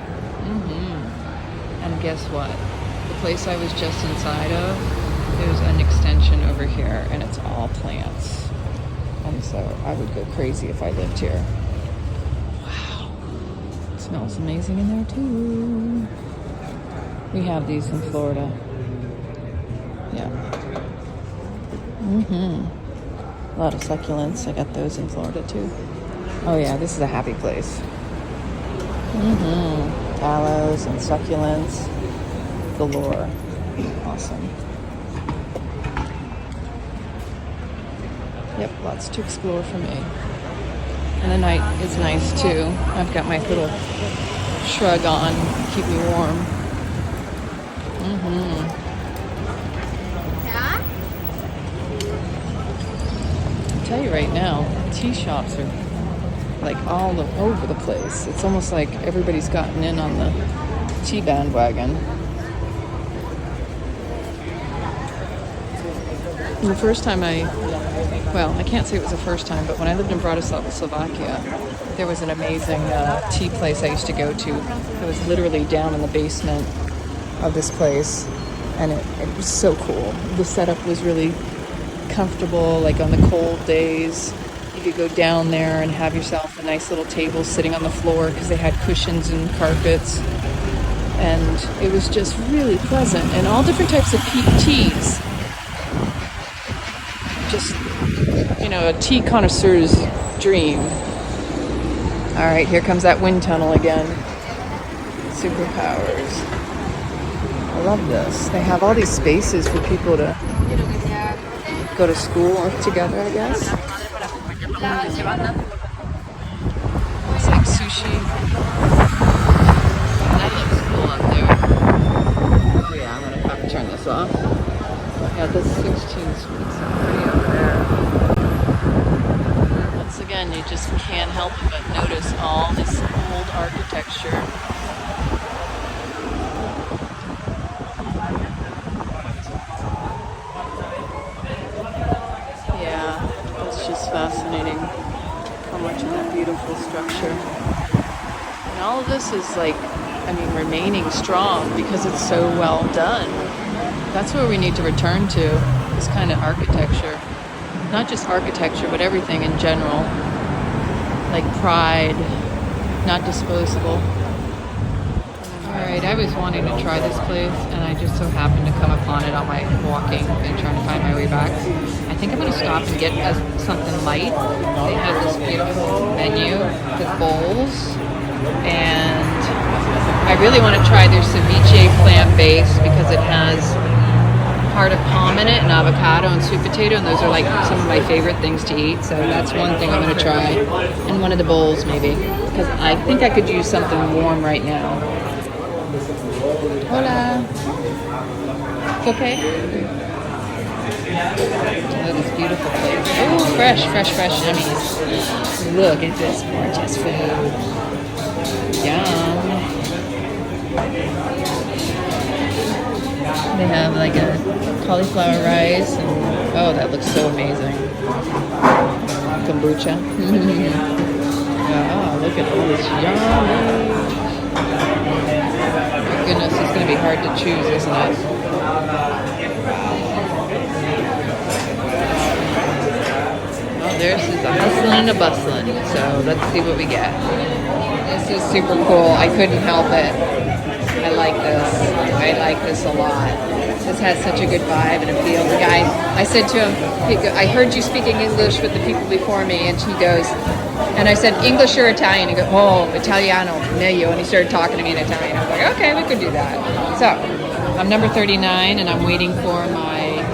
And guess what? The place I was just inside of, there's an extension over here, and it's all plants. And so I would go crazy if I lived here. Wow. It smells amazing in there too. We have these in Florida. Yeah. A lot of succulents. I got those in Florida too. Oh yeah, this is a happy place. Aloes and succulents galore. Awesome. Yep, lots to explore for me. And the night is nice too. I've got my little shrug on, keep me warm. I'll tell you right now, tea shops are like all over the place. It's almost like everybody's gotten in on the tea bandwagon. And the first time I can't say it was the first time, but when I lived in Bratislava, Slovakia, there was an amazing tea place I used to go to. It was literally down in the basement of this place, and it was so cool. The setup was really comfortable, like on the cold days. You could go down there and have yourself a nice little table sitting on the floor because they had cushions and carpets. And it was just really pleasant. And all different types of teas. Just, a tea connoisseur's dream. All right, here comes that wind tunnel again. Superpowers. I love this. They have all these spaces for people to go to school together, I guess. It's like sushi. That looks cool up there. Oh yeah, I'm gonna have to turn this off. Yeah, this 16 suites are pretty over there. Once again, you just can't help but notice all this old architecture. Fascinating how much of that beautiful structure. And all of this is remaining strong because it's so well done. That's where we need to return to, this kind of architecture. Not just architecture, but everything in general. Like pride, not disposable. Alright, I was wanting to try this place, and I just so happened to come upon it on my walking and trying to find my way back. I think I'm going to stop and get something light. They have this beautiful menu with bowls, and I really want to try their ceviche plant-based because it has heart of palm in it and avocado and sweet potato, and those are like some of my favorite things to eat. So that's one thing I'm going to try, and one of the bowls maybe, because I think I could use something warm right now. Hola. It's okay? Look, it's beautiful place. Oh, fresh, yummies. Look at this gorgeous food. Yum. They have like a cauliflower rice, and oh, that looks so amazing. Kombucha. Oh, look at all this yummy. My goodness, it's going to be hard to choose, isn't it? Well, there's a hustling and a bustling, so let's see what we get. This is super cool. I couldn't help it. I like this. I like this a lot. This has such a good vibe and a feel. The guy, I said to him, I heard you speaking English with the people before me, and he goes, and I said, English or Italian? He goes, oh, Italiano, meglio. And he started talking to me in Italian. I was like, okay, we could do that. So, I'm number 39, and I'm waiting for my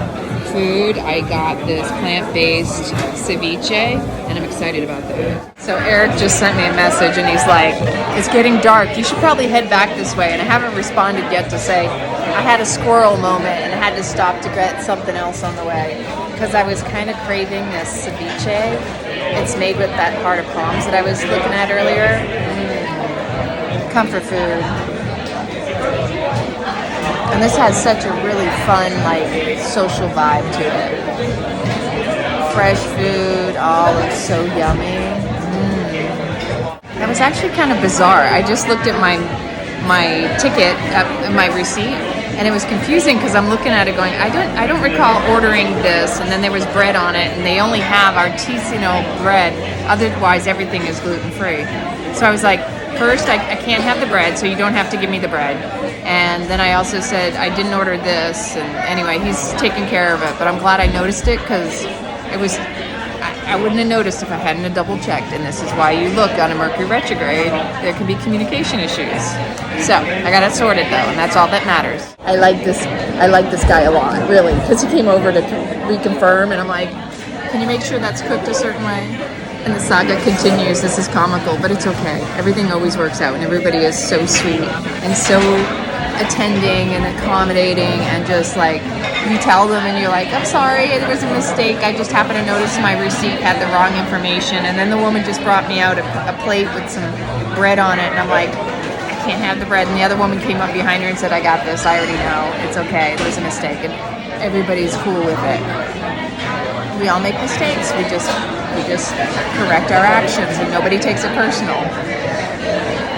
food. I got this plant-based ceviche, and I'm excited about that. So Eric just sent me a message, and he's like, it's getting dark. You should probably head back this way. And I haven't responded yet to say, I had a squirrel moment and had to stop to get something else on the way because I was kind of craving this ceviche. It's made with that heart of palms that I was looking at earlier. Comfort food. And this has such a really fun, like, social vibe to it. Fresh food. Oh, it's so yummy. That was actually kind of bizarre. I just looked at my ticket, my receipt, and it was confusing because I'm looking at it going, I don't recall ordering this, and then there was bread on it, and they only have artisanal bread. Otherwise, everything is gluten-free. So I was like, first, I can't have the bread, so you don't have to give me the bread. And then I also said I didn't order this, and anyway, he's taking care of it. But I'm glad I noticed it because it was. I wouldn't have noticed if I hadn't have double checked, and this is why you look on a Mercury retrograde. There can be communication issues. So I got it sorted though, and that's all that matters. I like this guy a lot, really, because he came over to reconfirm, and I'm like, can you make sure that's cooked a certain way? And the saga continues. This is comical, but it's okay. Everything always works out, and everybody is so sweet and so attending and accommodating, and just like you tell them and you're like, I'm sorry, it was a mistake. I just happened to notice my receipt had the wrong information, and then the woman just brought me out a plate with some bread on it, and I'm like, I can't have the bread. And the other woman came up behind her and said, I got this. I already know. It's okay. It was a mistake, and everybody's cool with it. We all make mistakes. We just correct our actions, and nobody takes it personal.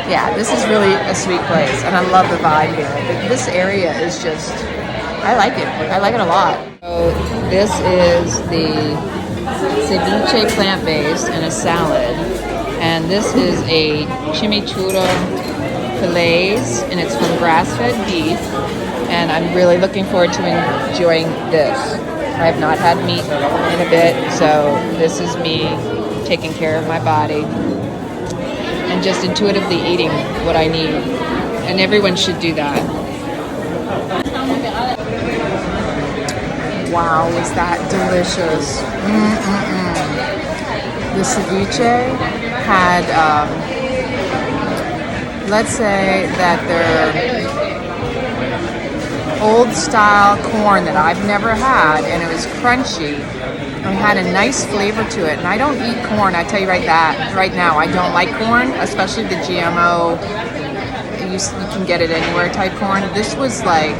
Yeah, this is really a sweet place, and I love the vibe here. This area is just, I like it. I like it a lot. So this is the ceviche plant-based and a salad, and this is a chimichurri fillets, and it's from grass-fed beef, and I'm really looking forward to enjoying this. I have not had meat in a bit, so this is me taking care of my body and just intuitively eating what I need. And everyone should do that. Wow, is that delicious. The ceviche had, let's say that they're old style corn that I've never had, and it was crunchy. It had a nice flavor to it, and I don't eat corn. I tell you right now, I don't like corn, especially the GMO. You can get it anywhere type corn. This was like,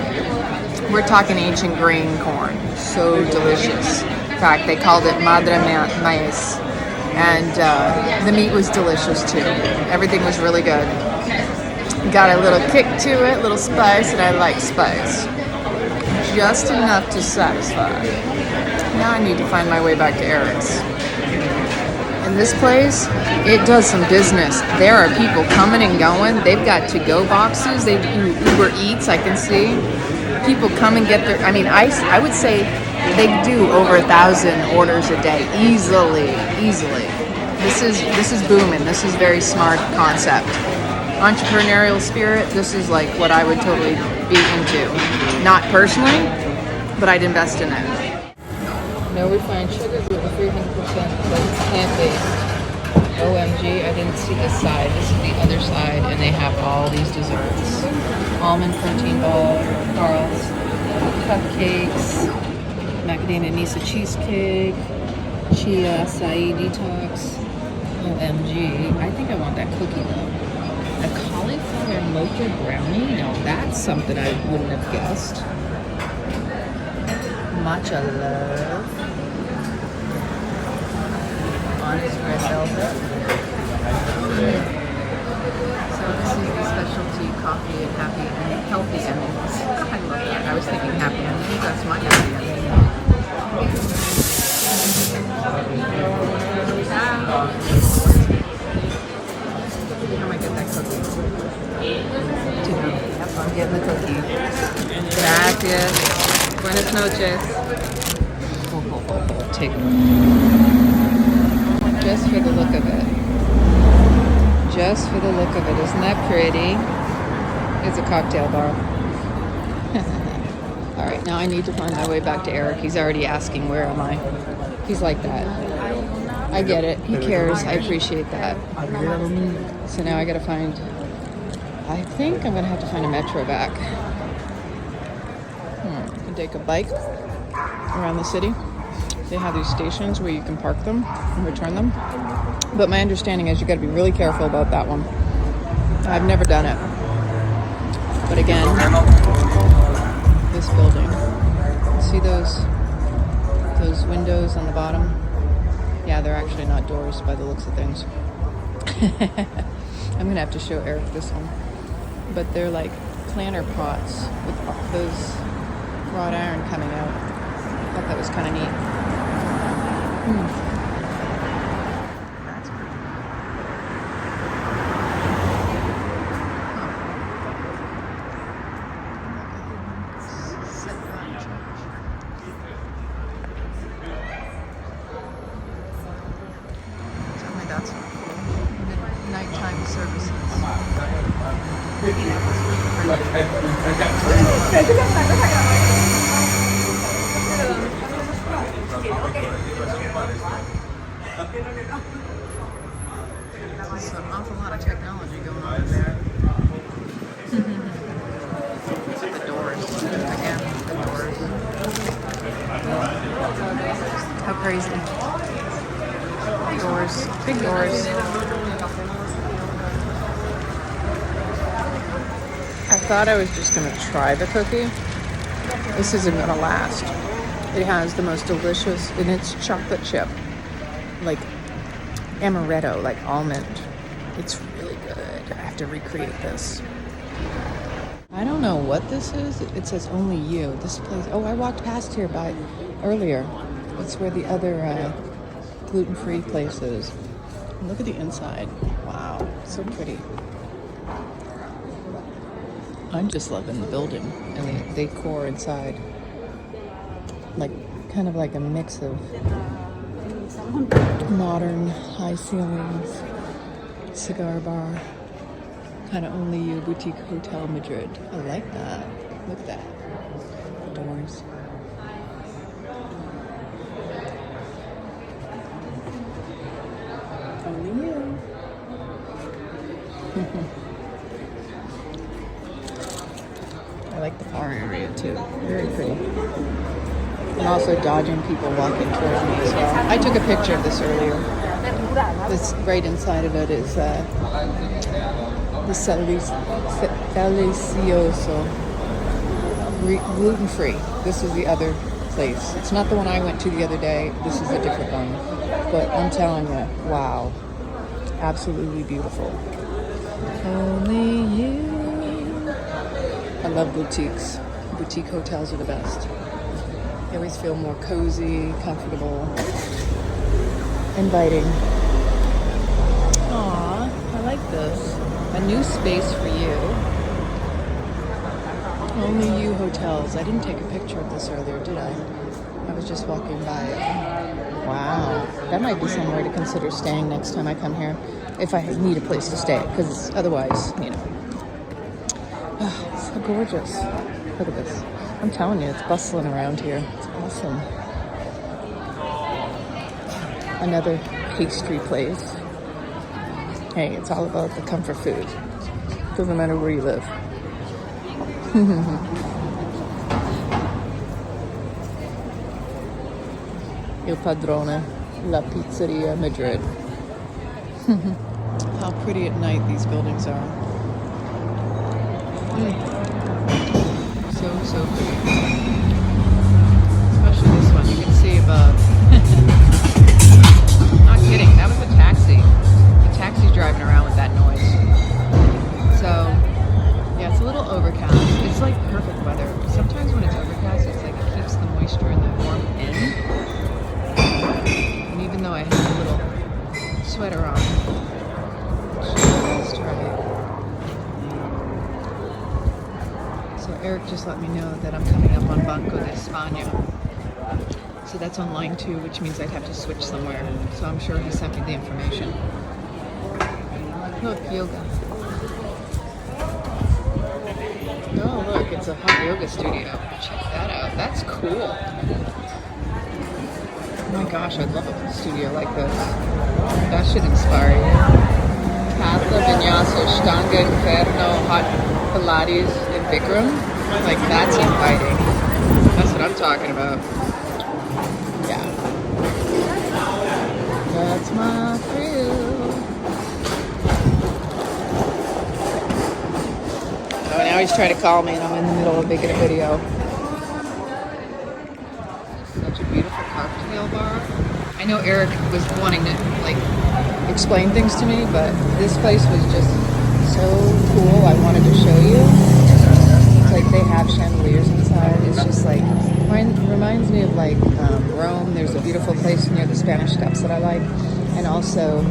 we're talking ancient grain corn. So delicious. In fact, they called it madre maíz, and the meat was delicious too. Everything was really good. Got a little kick to it, a little spice, and I like spice. Just enough to satisfy. Now I need to find my way back to Eric's. And this place, it does some business. There are people coming and going. They've got to-go boxes. They do Uber Eats, I can see. People come and get their, I would say they do over 1,000 orders a day, easily. This is booming. This is very smart concept. Entrepreneurial spirit, this is like what I would totally be into. Not personally, but I'd invest in it. No refined sugar, gluten-free, 100%, plant-based. OMG, I didn't see this side. This is the other side, and they have all these desserts. Almond protein ball, Carl's, cupcakes, macadamia nisa cheesecake, chia acai detox. OMG, I think I want that cookie though. A cauliflower mocha brownie? Now that's something I wouldn't have guessed. Matcha love. Honest red velvet. So this is the specialty coffee and healthy endings. I love that. I was thinking happy endings. That's my happy ending. How am I get that cookie? Yep, I'm getting the cookie. noches. Take just for the look of it. Just for the look of it. Isn't that pretty? It's a cocktail bar. All right, now I need to find my way back to Eric. He's already asking, where am I? He's like that. I get it. He cares. I appreciate that. So now I gotta find, I think I'm gonna have to find a metro back. I can take a bike around the city. They have these stations where you can park them and return them. But my understanding is you gotta be really careful about that one. I've never done it. But again, this building, see those windows on the bottom? Yeah, they're actually not doors by the looks of things. I'm gonna have to show Eric this one. But they're like planter pots with those wrought iron coming out. I thought that was kind of neat. That's pretty. Tell me that's nighttime services. There's an awful lot of technology going on in there. The doors. Again, the doors. How crazy. Doors. Big doors. I thought I was just going to try the cookie. This isn't going to last. It has the most delicious, and it's chocolate chip. Like amaretto, like almond. It's really good. I have to recreate this. I don't know what this is. It says only you. This place. Oh, I walked past here earlier. It's where the other gluten-free place is. And look at the inside. Wow, so pretty. I'm just loving the building and the decor inside. Like, kind of like a mix of modern high ceilings, cigar bar, kind of only you boutique hotel Madrid. I like that. Look at that. The doors. Only you. I like the bar area too. Very pretty. And also dodging people walking towards me as well. I took a picture of this earlier. This right inside of it is the 𝐒𝐚𝐬𝐲, gluten-free. This is the other place. It's not the one I went to the other day. This is a different one. But I'm telling you, wow. Absolutely beautiful. Only you. I love boutiques. Boutique hotels are the best. You always feel more cozy, comfortable, inviting. Aw, I like this. A new space for you. Only you hotels. I didn't take a picture of this earlier, did I? I was just walking by it. Wow, that might be somewhere to consider staying next time I come here. If I need a place to stay, because otherwise, you know. Oh, it's so gorgeous. Look at this. I'm telling you, it's bustling around here. It's awesome. Another pastry place. Hey, it's all about the comfort food. Doesn't matter where you live. Il Padrone, La Pizzeria Madrid. How pretty at night these buildings are. So pretty. Especially this one, you can see above. Not kidding, that was a taxi. The taxi's driving around with that noise. So, yeah, it's a little overcast. It's like perfect weather. Sometimes when it's overcast, it's like it keeps the moisture and the warmth in. And even though I have a little sweater on, just right. So Eric just let me know that I'm coming up on Banco de España. So that's on line 2, which means I'd have to switch somewhere. So I'm sure he sent me the information. Look, yoga. Oh, look, it's a hot yoga studio. Check that out. That's cool. Oh my gosh, I'd love a studio like this. That should inspire you. Hatha, Vinyasa, Ashtanga, Inferno, Hot Pilates, and Bikram. Like, that's inviting. That's what I'm talking about. Yeah. That's my crew. Oh, now he's trying to call me and I'm in the middle of making a video. Such a beautiful cocktail bar. I know Eric was wanting to, like, explain things to me, but this place was just so cool. I wanted to show you. It's like they have chandeliers inside. It's just like, reminds me of like Rome. There's a beautiful place near the Spanish Steps that I like. And also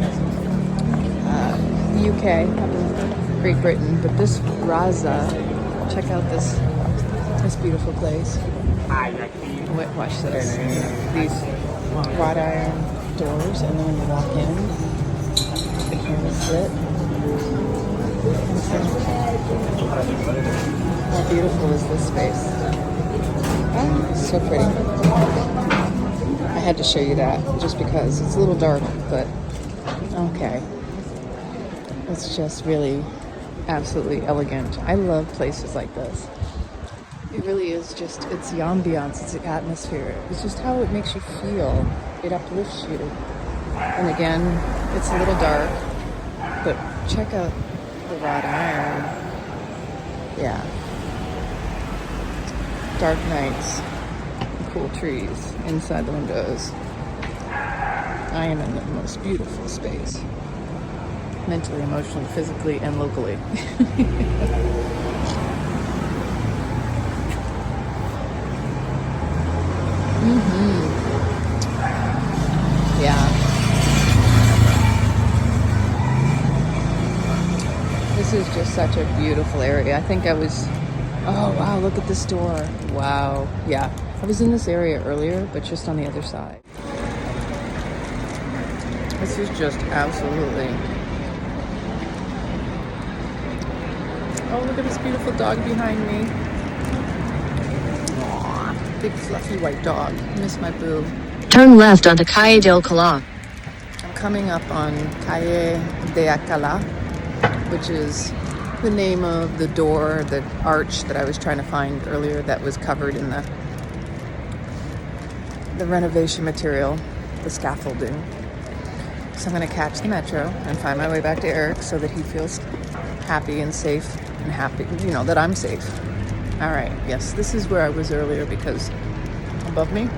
the UK, up in Great Britain. But this Raza, check out this beautiful place. Watch this. These wrought iron doors, and then when you walk in, the camera's slit. How beautiful is this space? Oh, so pretty. I had to show you that just because it's a little dark, but okay. It's just really absolutely elegant. I love places like this. It really is just, it's the ambiance, it's the atmosphere. It's just how it makes you feel. It uplifts you. And again, it's a little dark, but check out the wrought iron. Yeah. Dark nights, cool trees inside the windows. I am in the most beautiful space. Mentally, emotionally, physically, and locally. Yeah. This is just such a beautiful area. I think I was, oh wow, look at this door. Wow. Yeah. I was in this area earlier, but just on the other side. This is just absolutely. Oh, look at this beautiful dog behind me. Aww, big fluffy white dog. I miss my boo. Turn left onto Calle del Cala. I'm coming up on Calle de Alcalá, which is the name of the door, the arch that I was trying to find earlier that was covered in the renovation material, the scaffolding. So I'm going to catch the metro and find my way back to Eric so that he feels happy and safe and happy, you know, that I'm safe. All right, yes, this is where I was earlier because above me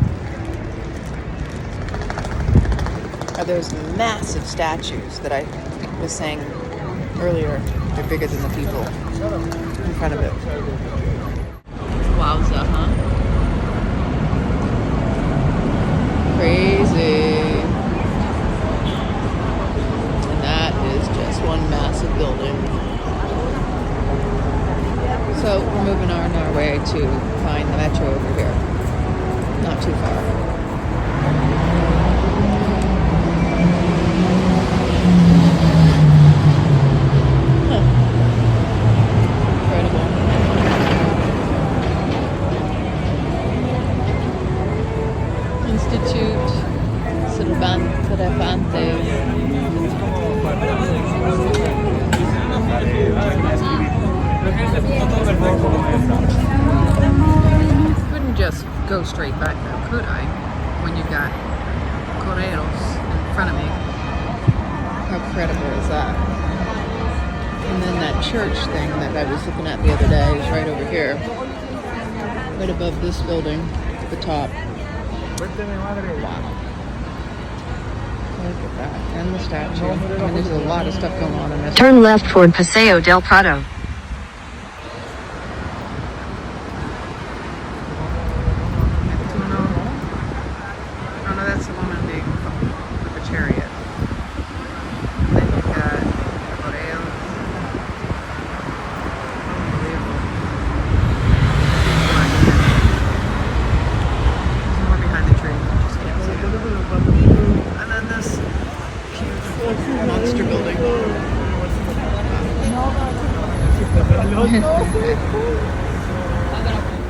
are those massive statues that I was saying earlier. They're bigger than the people in front of it. Wowza, huh? Crazy. And that is just one massive building. So we're moving on our way to find the metro over here. Not too far. Incredible. Institute Cervantes. Couldn't just go straight back now, could I? When you got Correos in front of me. How credible is that? And then that church thing that I was looking at the other day is right over here. Right above this building at the top. Wow. Look at that. And the statue. I mean, there's a lot of stuff going on in this. Turn left toward Paseo del Prado. Oh no, that's the woman being with the chariot. Then you've got Correos. Unbelievable. building.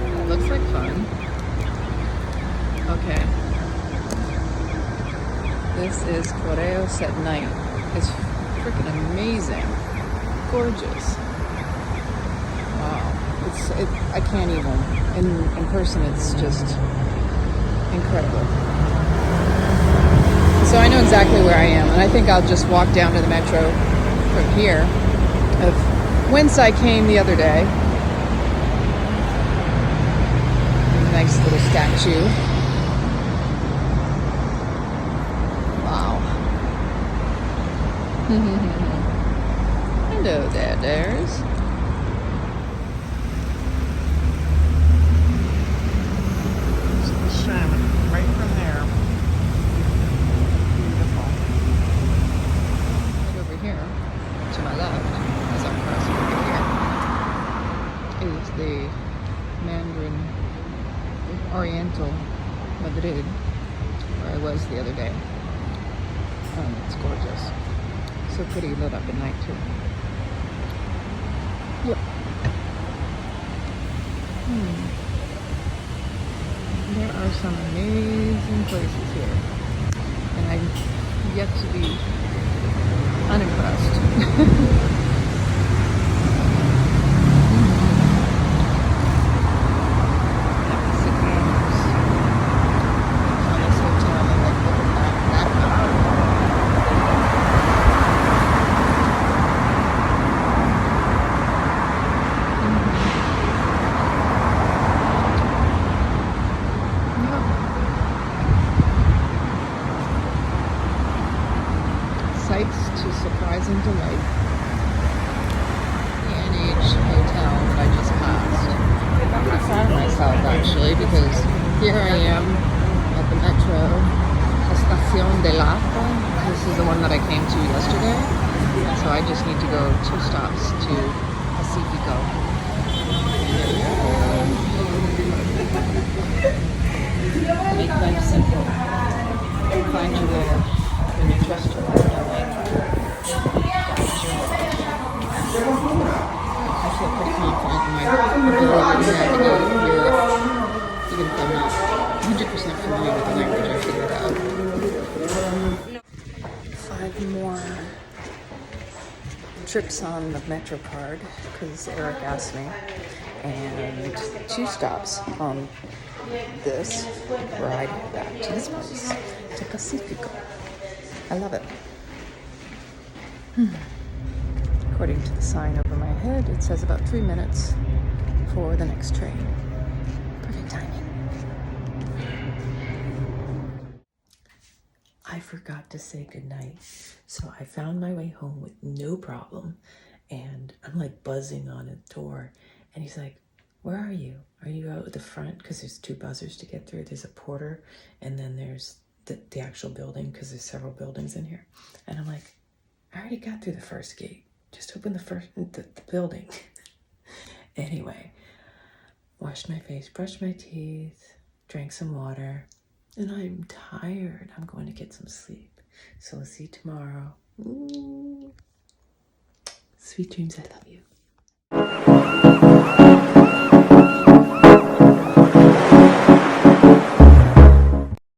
It looks like fun. Okay. This is Correos at night. It's freaking amazing. Gorgeous. Wow. I can't even. In person, it's just incredible. So I know exactly where I am, and I think I'll just walk down to the metro from here, of whence I came the other day. Nice little statue. Wow. Hello there, dares. Salmon right from there. Beautiful. Right over here, to my left, as I'm crossing over here, is the Mandarin Oriental Madrid, where I was the other day. It's gorgeous. So pretty, lit up at night too. Yep. There are some amazing places here, and I'm yet to be unimpressed. Sights to surprising delight. The NH hotel that I just passed. I'm proud of myself actually, because here I am at the metro Estación de la. This is the one that I came to yesterday. So I just need to go 2 stops to Pacifico. Make life simple. Find you there when you trust your heart. I feel pretty confident in my ability to navigate Europe, even if I'm not 100% familiar with the language. I figured it out. 5 more trips on the Metro card, because Eric asked me, and 2 stops on this ride back to this place, to Pacifico. I love it. According to the sign over my head, it says about 3 minutes for the next train. Perfect timing. I forgot to say goodnight, so I found my way home with no problem, and I'm like buzzing on a door, and he's like, "Where are you? Are you out at the front?" Because there's 2 buzzers to get through. There's a porter, and then there's the actual building, because there's several buildings in here. And I'm like, I already got through the first gate. Just open the building. Anyway, washed my face, brushed my teeth, drank some water, and I'm tired. I'm going to get some sleep. So we'll see you tomorrow. Ooh. Sweet dreams, I love you.